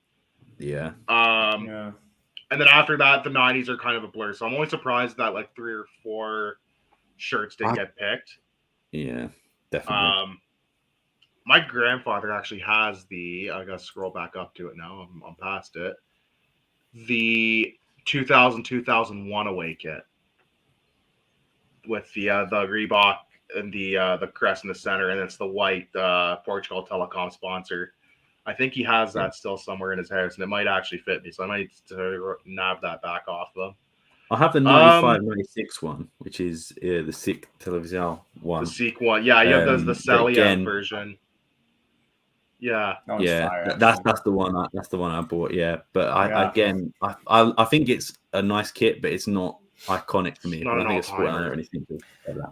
Yeah. And then after that, the 90s are kind of a blur. So I'm only surprised that like 3 or 4 shirts didn't get picked. Yeah, definitely. My grandfather actually has I gotta scroll back up to it now. I'm past it. The 2000-2001 away kit. With the Reebok and the crest in the center, and it's the white Portugal Telecom sponsor. I think he has that still somewhere in his house, and it might actually fit me, so I might nab that back off of him. I have the 95-96 one, which is the SICK Television one. The SICK one, yeah. You have the Celia version. Yeah, that's the one. That's the one I bought. Yeah, but I think it's a nice kit, but it's not iconic for me. I don't think it's sport or anything.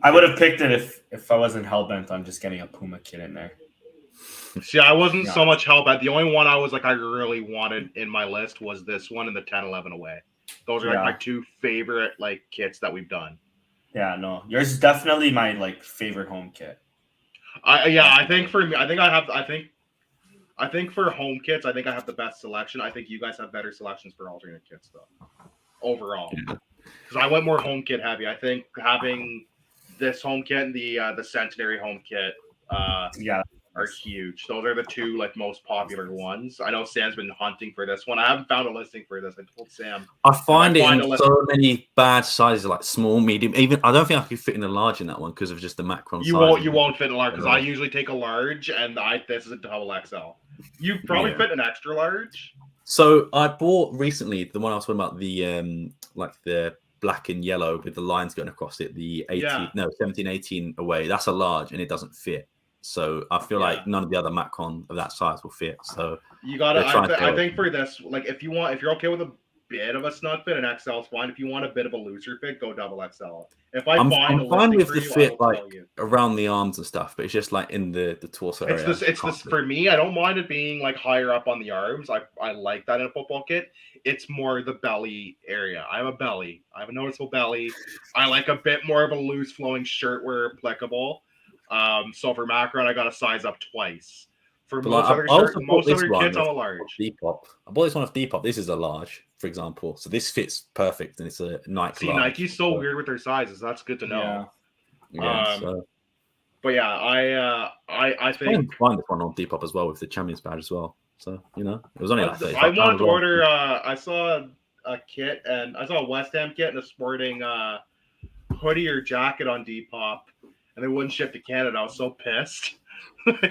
I would have picked it if I wasn't hell bent on just getting a Puma kit in there. See, I wasn't so much hell bent. The only one I was like I really wanted in my list was this one and the 10-11 away. Those are like my 2 favorite like kits that we've done. Yeah, no, yours is definitely my like favorite home kit. I think for me, I think for home kits, I think I have the best selection. I think you guys have better selections for alternate kits though. Overall. Because I went more home kit heavy. I think having this home kit and the Centenary home kit are huge. Those are the 2 like most popular ones. I know Sam's been hunting for this one. I haven't found a listing for this. I told Sam. I find it in so many bad sizes, like small, medium. Even I don't think I could fit in a large in that one because of just the Macron size. You won't fit in a large because I usually take a large, and this is a double XL. You probably fit an extra large. So I bought recently the one I was talking about, the like the black and yellow with the lines going across it, the 17-18 away. That's a large and it doesn't fit. So I feel like none of the other Macron of that size will fit. So you gotta. I think for this, like if you're okay with a bit of a snug fit, an XL is fine. If you want a bit of a looser fit, go double XL. If I'm find a fine listing with for the you, I fit will like tell you. around the arms and stuff, but it's just like in the torso area. It's this for me. I don't mind it being like higher up on the arms. I like that in a football kit. It's more the belly area. I have a belly. I have a noticeable belly. I like a bit more of a loose flowing shirt where applicable. So for Macron, I got to size up twice. For But most like, other I also bought most this other one kits, I'm a of large. Depop. I bought this one of Depop. This is a large, for example. So this fits perfect, and it's a Nike. See, large. Nike's so weird with their sizes. That's good to know. Yeah. So. But yeah, I think find this one on Depop as well with the Champions badge as well. So it was only like I wanted to order. I saw a kit and I saw a West Ham kit and a sporting hoodie or jacket on Depop, and they wouldn't ship to Canada. I was so pissed.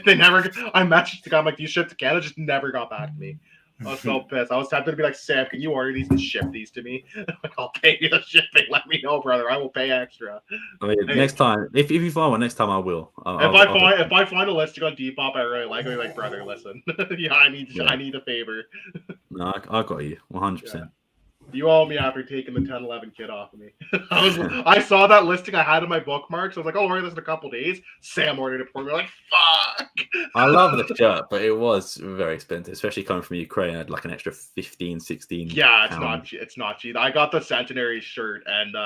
They never. I messaged the guy. I'm like, "Do you ship to Canada?" Just never got back to me. I was so pissed. I was tempted to be like, "Sam, can you order these and ship these to me?" Like, I'll pay you the shipping. Let me know, brother. I will pay extra. I mean, next time, if you find one, next time I will. If I find a listing on Depop I really like, I'll be like, brother, listen. Yeah, I need a favor. No, I got you 100%. You owe me after taking the 10-11 kit off of me. I saw that listing I had in my bookmarks. I was like, "Oh, I'll order this in a couple days." Sam ordered it for me. I'm like, fuck. I love the shirt, but it was very expensive, especially coming from Ukraine. I had like an extra 15, 16. Yeah, it's not cheap. I got the Centenary shirt, and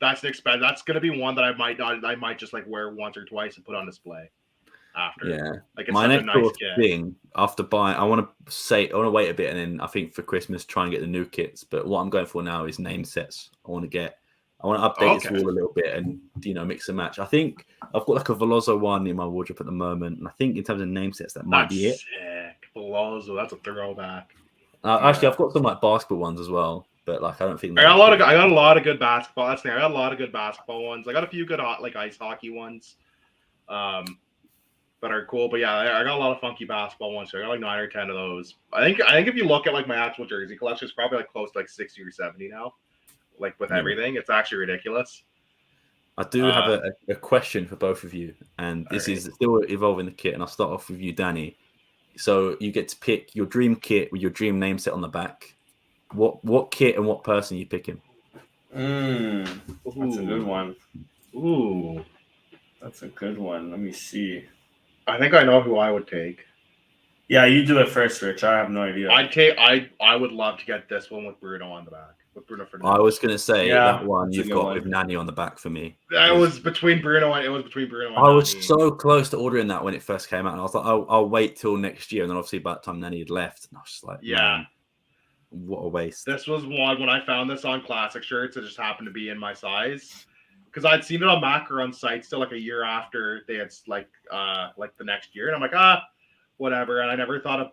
that's an expense. That's gonna be one that I might just like wear once or twice and put on display. After. Yeah, like it's my next nice thing after buying, I want to wait a bit, and then I think for Christmas try and get the new kits. But what I'm going for now is name sets. I want to update this wall a little bit and mix and match. I think I've got like a Veloso one in my wardrobe at the moment, and I think in terms of name sets that might be it. Sick. Veloso, that's a throwback. Actually, I've got some like basketball ones as well, but like I don't think I got a lot of good basketball. That's there. I got a lot of good basketball ones. I got a few good like ice hockey ones. That are cool, but yeah, I got a lot of funky basketball ones. So I got like 9 or 10 of those. I think if you look at like my actual jersey collection, it's probably like close to like 60 or 70 now. Like with everything, it's actually ridiculous. I do have a question for both of you, and this is still evolving the kit. And I'll start off with you, Danny. So you get to pick your dream kit with your dream name set on the back. What kit and what person are you picking? That's a good one. Ooh, that's a good one. Let me see. I think I know who I would take. Yeah, you do it first, Rich. I have no idea. I would love to get this one with Bruno on the back. With Bruno Fernandes. I was gonna say that one you've got with Nani on the back for me. It was between Bruno and I was so close to ordering that when it first came out, and I was like, I'll wait till next year. And then obviously by the time Nani had left, and I was just like, man, what a waste. This was one when I found this on classic shirts. It just happened to be in my size. Because I'd seen it on Macaron site still like a year after they had like the next year, and I'm like whatever. And I never thought of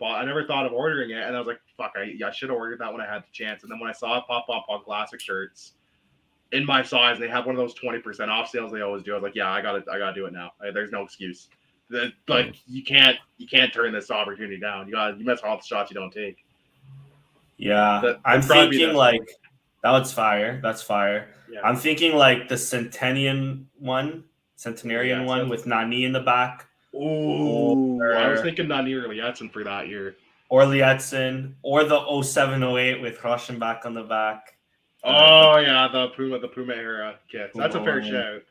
ordering it, and I was like, fuck, I should have ordered that when I had the chance. And then when I saw it pop up on classic shirts in my size, they have one of those 20% off sales they always do. I was like, yeah, I gotta do it now. There's no excuse. Like you can't turn this opportunity down. You miss all the shots you don't take. Yeah, I'm thinking like that's fire. That's fire. Yeah. I'm thinking like the Centenarian one with Nani in the back. Ooh, I was thinking Nani or Lietzen for that year. Or Lietzen, or the 07-08 with Rauschenbach on the back. Oh yeah, the Puma era kits. That's a fair shout.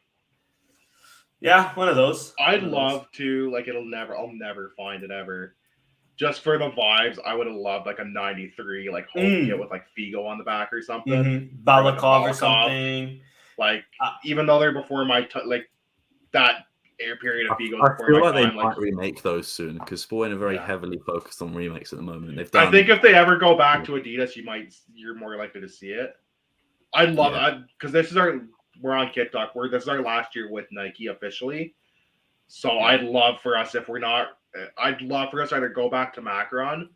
Yeah, one of those. I'd love to I'll never find it ever. Just for the vibes, I would have loved like a 93 like home kit with like Figo on the back or something. Mm-hmm. Balakov or something. Like even though they're before my that air period of Figo. I feel like they might remake those soon because Sporting are very heavily focused on remakes at the moment. I think if they ever go back to Adidas, you're more likely to see it. I'd love it because we're on Kit Talk. This is our last year with Nike officially. So I'd love for us I'd love for us to either go back to Macaron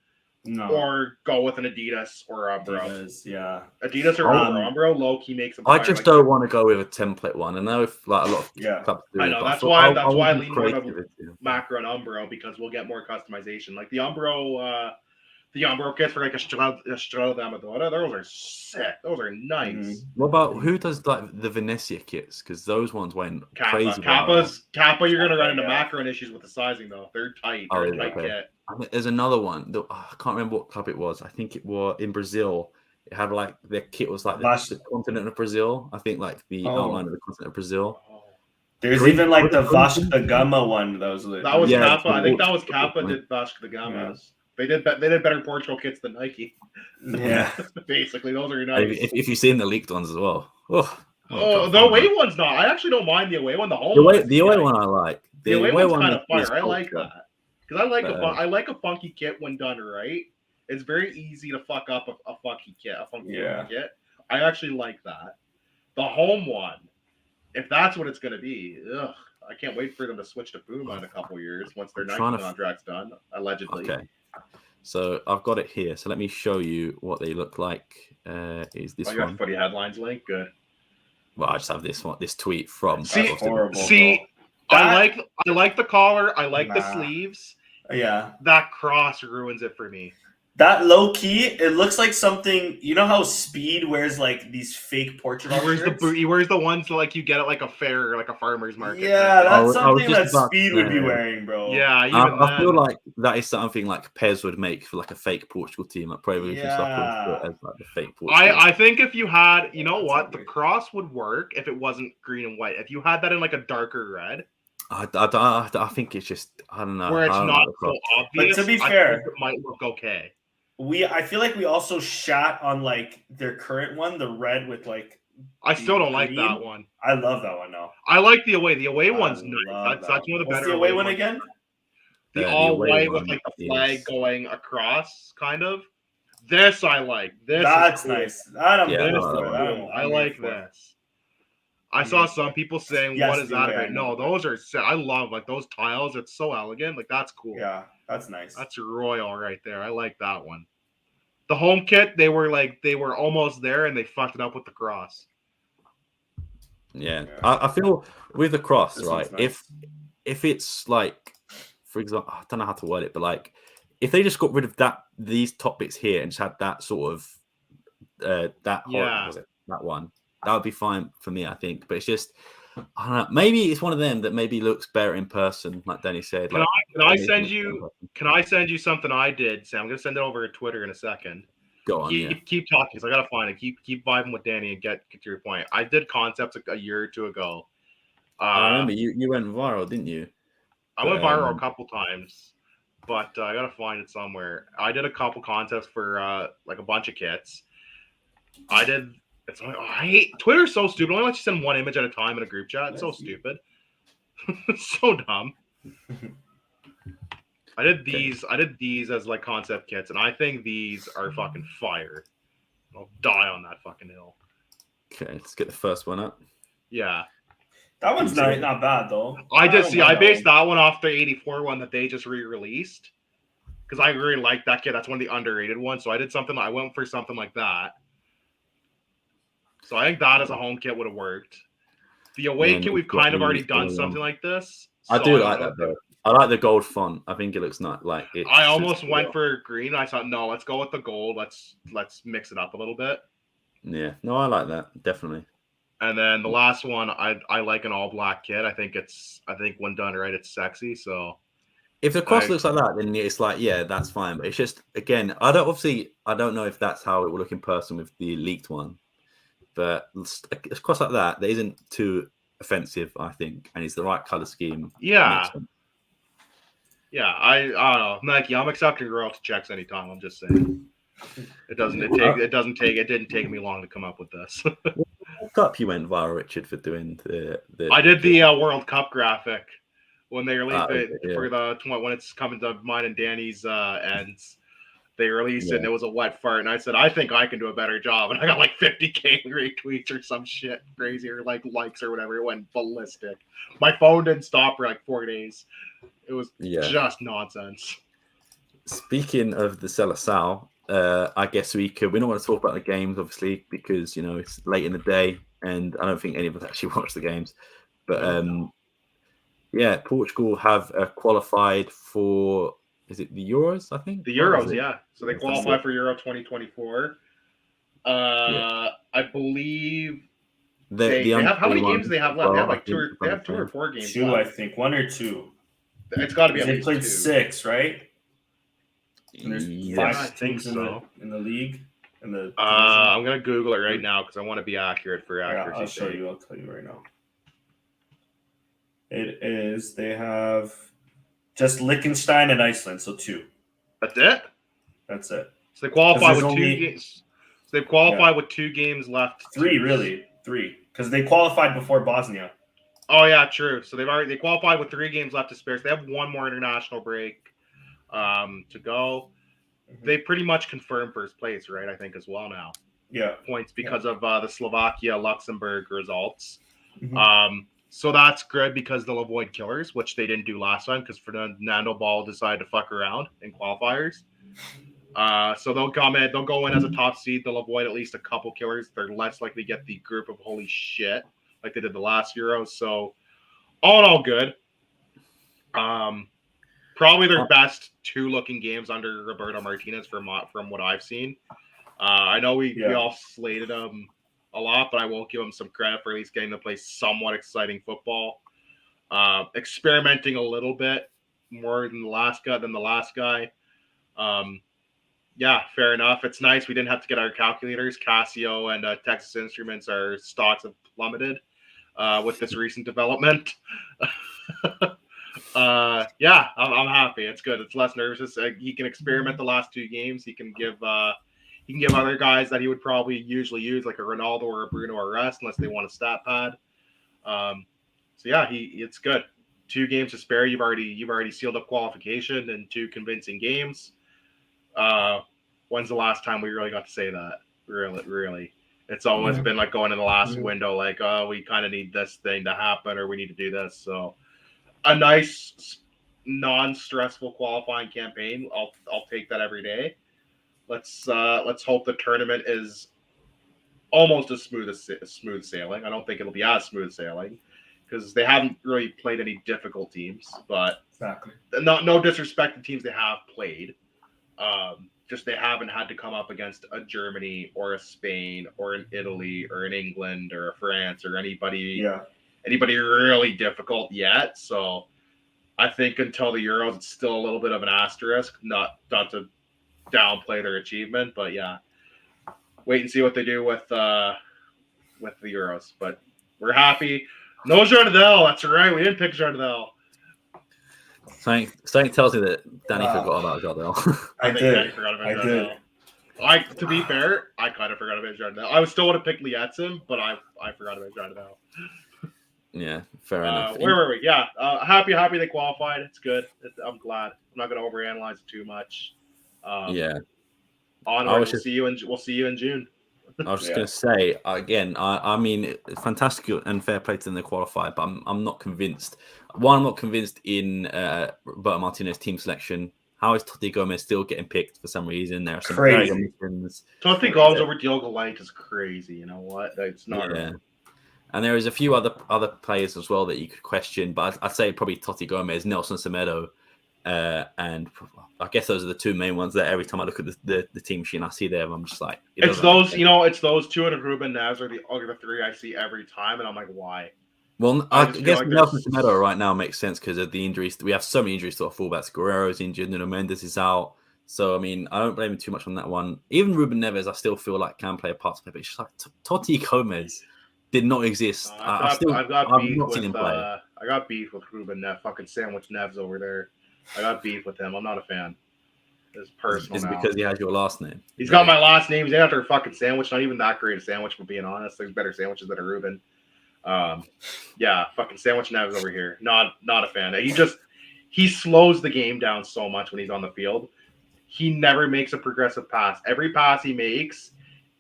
or go with an Adidas or Umbro. Adidas or Umbro, low-key makes them. I just don't want to go with a template one. I know if like a lot of clubs do. I know that's why I lean more to Macaron Umbro because we'll get more customization. Like the Umbro kits for like a Strada Amadora, those are sick. Those are nice. Mm-hmm. What about who does like the Venezia kits? Because those ones went crazy. Kappa, you're gonna run into Macaron issues with the sizing though. They're tight. They're tight kit. I mean, there's another one. I can't remember what club it was. I think it was in Brazil. It had like their kit was like Vasco. the continent of Brazil. I think like the outline of the continent of Brazil. There's Green- even like the green- Vasco da Gama one that was lit. That was Yeah, Kappa. I think that was it's- Kappa did Vasco da Gamas. They did better Portugal kits than Nike. Yeah. Basically, those are And nice. if you've seen the leaked ones as well. Oh, the away one's not. I actually don't mind the away one. The home the away one I like. The away one's kind of is fire. I like cool. that because I like a funky kit when done right. It's very easy to fuck up a funky kit. Kit. I actually like that. The home one, if that's what it's gonna be, I can't wait for them to switch to Puma in a couple years once their Nike contract's done, allegedly. Okay. So I've got it here. So let me show you what they look like. Is this You got one? the footy headlines link? Good. Well, I just have this one. This tweet from. Horrible. I like the collar. I like the sleeves. Yeah. That cross ruins it for me. That low key, it looks like something. You know how Speed wears like these fake Portugal shirts? He wears the ones that, like you get at like a fair or like a farmer's market. Yeah, that's something that just about Speed to would be say. wearing, bro. Yeah, I feel like that is something like Pez would make for like a fake Portugal team, like Pro Evolution Yeah. stuff as like the fake Portugal. I think if you had, you know what, the cross would work if it wasn't green and white. If you had that in like a darker red, I think it's just I don't know where it's not so obvious. But to be I fair, think it might look okay. I feel like we also shat on like their current one, the red with like. I still don't like green. that one. I love that one now. I like the away. The away one's I nice. love That's that one of the What's better the away one ones. again? The the all away white with one like the flag is- going across, kind of. This I like. This That's is cool. nice. That I'm Yeah, good no, for. no, That Cool. I I'm like here for. this. I saw some people saying, Yes, "What is the that way I about?" know. No, those are. I love like those tiles. It's so elegant. Like that's cool. Yeah, that's nice. That's royal right there. I like that one. The home kit, they were almost there and they fucked it up with the cross. Yeah. I feel with the cross, This right? one's nice. If it's like, for example, I don't know how to word it, but like if they just got rid of these top bits here and just had that sort of that one, that would be fine for me, I think. But it's just I don't know. Maybe it's one of them that maybe looks better in person, like Danny said. Can I send you something I did, Sam? I'm gonna send it over to Twitter in a second. Go on, Keep talking, because I gotta find it. Keep vibing with Danny and get to your point. I did concepts a year or two ago. I remember you went viral, didn't you? I went viral a couple times, but I gotta find it somewhere. I did a couple concepts for like a bunch of kits. I hate Twitter's so stupid. It only lets you send one image at a time in a group chat. It's so stupid. It's so dumb. I did these as like concept kits, and I think these are fucking fire. I'll die on that fucking hill. Okay, let's get the first one up. Yeah. That one's not bad though. I based that one off the 84 one that they just re-released. Because I really like that kit. That's one of the underrated ones. So I went for something like that. So I think that as a home kit would have worked. The away kit, we've kind of already done something like this. I do like that though. I like the gold font. I think it looks nice. Like I almost went for green. I thought, no, let's go with the gold. Let's mix it up a little bit. Yeah, no, I like that definitely. And then the last one, I like an all black kit. I think when done right, it's sexy. So if the cross looks like that, then it's like, yeah, that's fine. But it's just again, I don't know if that's how it will look in person with the leaked one. But a cross like that isn't too offensive, I think, and it's the right color scheme. Yeah. Yeah, I don't know, Nike. I'm accepting royalty checks anytime. I'm just saying, it didn't take me long to come up with this. What cup you went viral, Richard, for doing the I did the World Cup graphic when they released it for when it's coming to mine and Danny's ends. They released it and it was a wet fart, and I said, I think I can do a better job, and I got like 50K retweets or some shit crazy, or like likes or whatever. It went ballistic. My phone didn't stop for like 4 days. It was just nonsense. Speaking of the Seleção, I guess we don't want to talk about the games, obviously, because it's late in the day, and I don't think any of us actually watch the games. But Portugal have qualified for. Is it the Euros, I think? The Euros, yeah. So they qualify for Euro 2024. I believe they have how many games do they have left? They have like two or four games. Two, left. I think. 1 or 2. It's got to be. They played 6, right? And there's I 5 think teams so. in the league. in the division? I'm gonna Google it right now because I want to be accurate for accuracy's I'll show sake. you. I'll tell you right now. It is. They have just Liechtenstein and Iceland, so 2. That's it. That's it. So they qualify with there's 2 only- games. So they qualify with 2 games left. 3, really. 3, because they qualified before Bosnia. Oh yeah, true. So they qualified with 3 games left to spare. So they have 1 more international break to go. Mhm. They pretty much confirmed first place, right? I think as well now. Yeah. Points because of the Slovakia Luxembourg results. Mhm. So that's good because they'll avoid killers, which they didn't do last time because Fernando Ball decided to fuck around in qualifiers. So they'll go in as a top seed. They'll avoid at least a couple killers. They're less likely to get the group of holy shit like they did the last Euros. So all in all, good. Probably their best 2 looking games under Roberto Martinez from what I've seen. I know we all slated him a lot, but I will give him some credit for at least getting to play somewhat exciting football. Experimenting a little bit more than the last guy. Yeah, fair enough. It's nice we didn't have to get our calculators. Casio and Texas Instruments, our stocks have plummeted with this recent development. Yeah, I'm happy. It's good. It's less nervous. He can experiment the last 2 games. He can give other guys that he would probably usually use, like a Ronaldo or a Bruno, a rest unless they want a stat pad. So yeah, it's good. 2 games to spare. You've already sealed up qualification in 2 convincing games. When's the last time we really got to say that? Really. It's always been like going in the last window, like, oh, we kind of need this thing to happen or we need to do this. So a nice, non-stressful qualifying campaign. I'll take that every day. Let's hope the tournament is almost as smooth sailing. I don't think it'll be as smooth sailing because they haven't really played any difficult teams. But Exactly. No disrespect to teams they have played. Just they haven't had to come up against a Germany or a Spain or an Italy or an England or a France or anybody really difficult yet. So I think until the Euros, it's still a little bit of an asterisk. Not to downplay their achievement, but yeah, wait and see what they do with the Euros. But we're happy. No Jardel. That's right. We didn't pick Jardel. Something tells me that Danny forgot about Jardel. I think Danny forgot about Jardel. To be fair, I kind of forgot about Jardel. I still would have picked Lietzen, but I forgot about Jardel. Yeah, fair enough. Where were we? Yeah, happy they qualified. It's good. I'm glad. I'm not going to overanalyze it too much. Yeah. Onward. We'll see you in June. I was just going to say again. I mean, fantastic and fair play to them to qualify, but I'm not convinced. One, I'm not convinced in Roberto Martinez team selection. How is Totti Gomez still getting picked for some reason? There are some very omissions. Totti Gomez over Diogo Leite is crazy. You know what? It's not. Yeah. And there is a few other players as well that you could question, but I'd say probably Totti Gomez, Nelson Semedo, and I guess those are the 2 main ones that every time I look at the team sheet and I see them, I'm just like, it's those 2 and Ruben Neves are the 3 I see every time, and I'm like, why? Well, I guess like Nelson Semedo right now makes sense because of the injuries. We have so many injuries to our fullbacks. Guerrero's injured, Nuno Mendes is out. So, I mean, I don't blame him too much on that one. Even Ruben Neves, I still feel like can play a part to play, but it's just like Totti Gomez did not exist. I've got beef with Ruben Neves, fucking sandwich Neves over there. I got beef with him. I'm not a fan. It's personal. Is it because he has your last name? He's got my last name. He's after a fucking sandwich. Not even that great a sandwich, for being honest. There's better sandwiches than a Ruben. Yeah, fucking sandwich Neves over here. Not a fan. He slows the game down so much when he's on the field. He never makes a progressive pass. Every pass he makes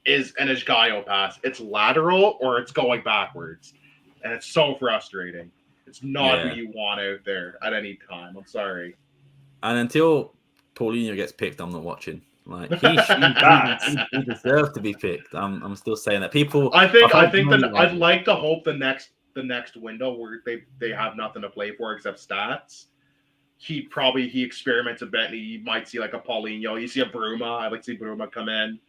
is an Esgaio pass. It's lateral or it's going backwards. And it's so frustrating. It's not who you want out there at any time. I'm sorry. And until Paulinho gets picked, I'm not watching. Like he deserves to be picked. I'm still saying that. People I'd like to hope the next window where they have nothing to play for except stats. He experiments a bit and you might see like a Paulinho. You see a Bruma. I'd like to see Bruma come in.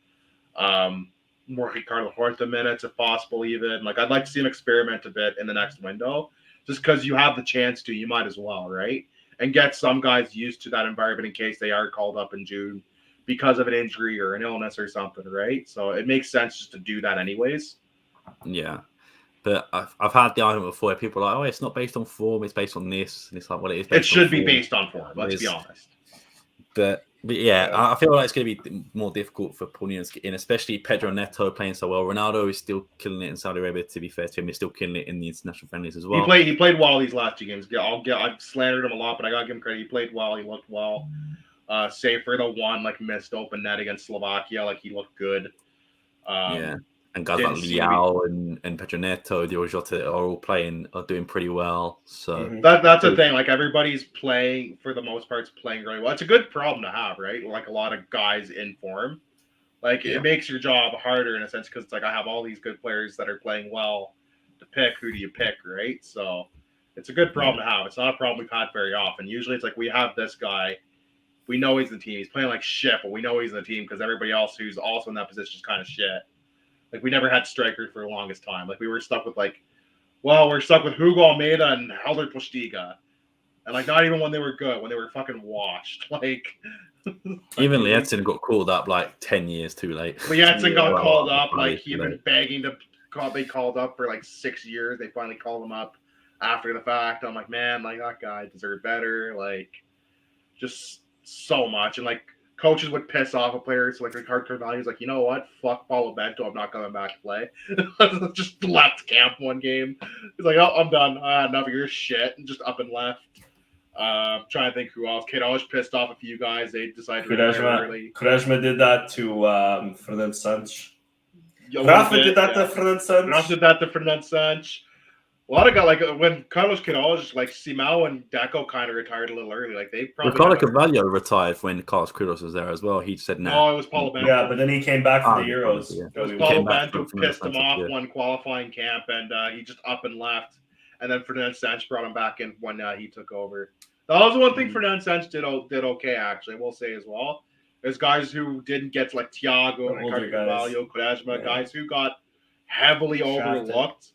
More Ricardo Horta minutes if possible, even. Like I'd like to see him experiment a bit in the next window. Just because you have the chance to, you might as well, right? And get some guys used to that environment in case they are called up in June because of an injury or an illness or something, right? So it makes sense just to do that anyways. Yeah. But I've had the argument before where people are like, oh, it's not based on form, it's based on this. And it's like, well, it is based It should on be form. based on form, let's be honest. But yeah, I feel like it's going to be more difficult for Paulino to get in, especially Pedro Neto playing so well. Ronaldo is still killing it in Saudi Arabia, to be fair to him. He's still killing it in the international friendlies as well. He played well these last 2 games. I've slandered him a lot, but I got to give him credit. He played well. He looked well. Save for the one missed open net against Slovakia, he looked good. Yeah. And guys like Liao and Pedro Neto, Diogo Jota are doing pretty well. So that's the thing. Everybody's playing, for the most part, playing really well. It's a good problem to have, right? A lot of guys in form. It makes your job harder in a sense because I have all these good players that are playing well to pick. Who do you pick, right? So it's a good problem to have. It's not a problem we've had very often. Usually it's we have this guy. We know he's in the team. He's playing like shit, but we know he's in the team because everybody else who's also in that position is kind of shit. We never had strikers for the longest time. We were stuck with we're stuck with Hugo Almeida and Helder Postiga. And not even when they were good, when they were fucking washed. Even Lietzen got called up 10 years too late. But Lietzen got called up, he'd been begging to be called up for 6 years. They finally called him up after the fact. I'm man, that guy deserved better. Just so much. And coaches would piss off a player. So hardcore values, you know what? Fuck Paulo Bento. I'm not coming back to play. Just left camp one game. He's oh, I'm done. I had enough of your shit. And just up and left. Trying to think who else. Kidoj pissed off a few guys. They decided to retire early. Quaresma did that to Fernando Santos. Rafa did that to Fernando Santos. Rafa did that to Fernando Santos. A lot of guys, when Carlos Queiroz, Simao and Deco kind of retired a little early. They probably. Ricardo Carvalho retired when Carlos Queiroz was there as well. He said no. Oh, it was Paulo Bento. Yeah, but then he came back for the Euros. Yeah. It was Paulo Bento pissed him off one qualifying camp, and he just up and left. And then Fernando Santos brought him back in when he took over. That was the one thing Fernando Santos did okay, actually, I will say as well. There's guys who didn't get Thiago, Ricardo Carvalho, Quaresma, guys who got heavily overlooked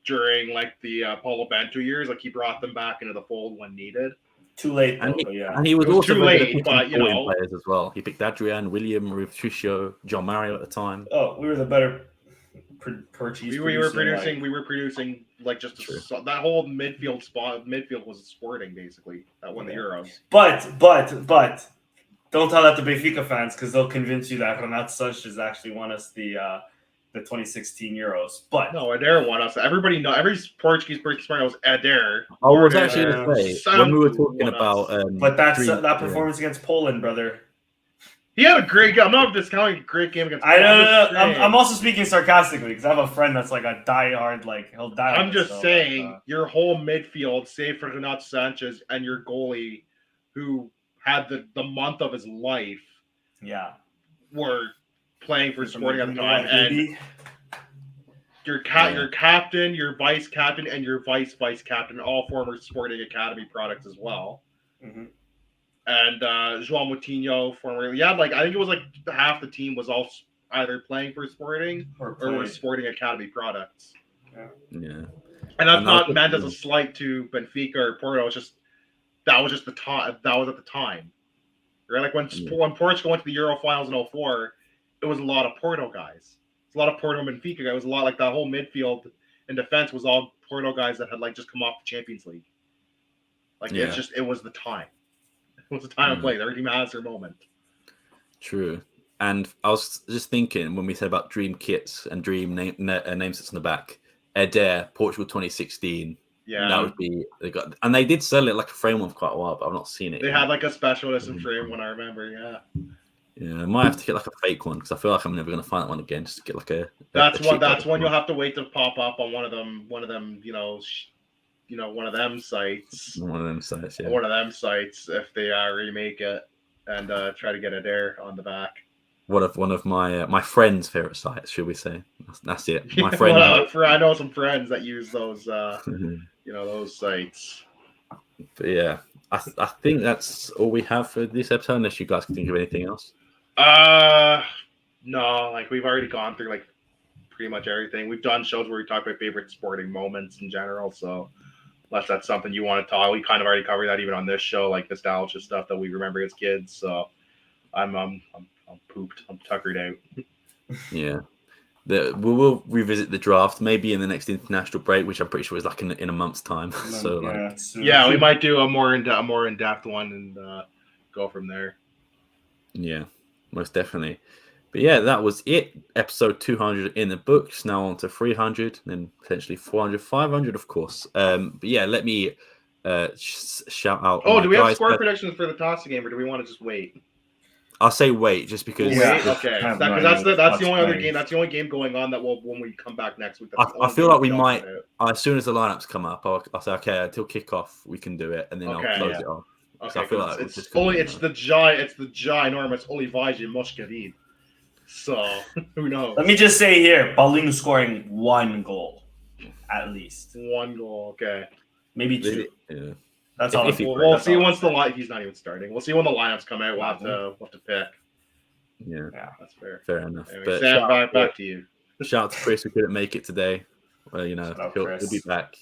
during the Paulo Bento years. He brought them back into the fold when needed. Too late, and he was also too late, but players as well. He picked Adrian, William, Patricio, John Mario at the time. Oh, we were the better Portuguese. We were producing that whole midfield spot. Midfield was Sporting basically that won the Euros. But don't tell that to Benfica fans because they'll convince you that Renato Sanches actually won us the 2016 Euros. But no, Adair won us. Everybody know every Portuguese player was Adair. I was actually going to say when we were talking about. But that's that performance against Poland, brother. He had a great game. I'm not discounting a great game against. I'm also speaking sarcastically because I have a friend that's a diehard, he'll die. I'm just saying your whole midfield, save for Renato Sanches and your goalie, who had the month of his life, were playing for Sporting at the time, and your captain, your vice captain, and your vice captain, all former Sporting Academy products as well. Mm-hmm. And João Moutinho, formerly, I think it was half the team was all either playing for Sporting or were Sporting Academy products. Yeah. And that's not meant as a slight to Benfica or Porto. It's just that was just the time. That was at the time, right? When Portugal went to the Euro finals in 2004, it was a lot of Porto guys. It's a lot of Porto and Benfica guys. It was a lot that whole midfield and defense was all Porto guys that had just come off the Champions League. It was the time. It was the time of play. Every team has their moment. True. And I was just thinking when we said about dream kits and dream name sets on the back, Adair, Portugal 2016. Yeah, that would be. And they did sell it a frame one for quite a while, but I've not seen it. They had a special edition frame one, I remember. Yeah, I might have to get a fake one because I feel like I'm never going to find that one again. Just to get a. That's one you'll have to wait to pop up on one of them. One of them sites. One of them sites, yeah. One of them sites if they remake it and try to get it there on the back. One of my friend's favorite sites, should we say? That's it. My friend. I know some friends that use those. Those sites. But yeah, I think that's all we have for this episode. Unless you guys can think of anything else. No. We've already gone through pretty much everything. We've done shows where we talk about favorite sporting moments in general. So, unless that's something you want to talk, we kind of already covered that even on this show, nostalgia stuff that we remember as kids. So, I'm pooped. I'm tuckered out. Yeah. We'll revisit the draft maybe in the next international break, which I'm pretty sure is like in a month's time. So yeah, we might do a more in depth one and go from there. Yeah, most definitely. But yeah, that was it. Episode 200 in the books. Now on to 300, then potentially 400, 500, of course. But yeah, let me shout out. Oh, do we have score predictions for the toss game, or do we want to just wait? I'll say wait, just because. Wait, okay. That's the only other game. That's the only game going on that will when we come back next week. I feel like we might. As soon as the lineups come up, I'll say okay until kickoff we can do it, and then I'll close it off. Okay, so I feel like it's the ginormous Olivaji Muscadine. So who knows? Let me just say here, Paulinho scoring 1 goal, at least 1 goal. Okay, maybe 2. Yeah. That's all. We'll see once the line. He's not even starting. We'll see when the lineups come out. We'll have to pick. Yeah, that's fair. Fair enough. Anyway, but Sam, back to you. Shout out to Chris who couldn't make it today. Well, he'll be back.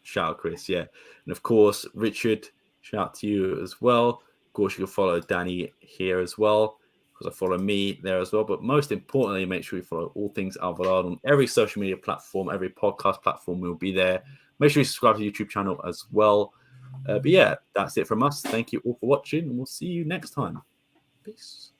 Shout out Chris, yeah, and of course Richard. Shout out to you as well. Of course, you can follow Danny here as well because I follow me there as well. But most importantly, make sure you follow all things Alvalade on every social media platform, every podcast platform. We'll be there. Make sure you subscribe to the YouTube channel as well. But yeah, that's it from us. Thank you all for watching, and we'll see you next time. Peace.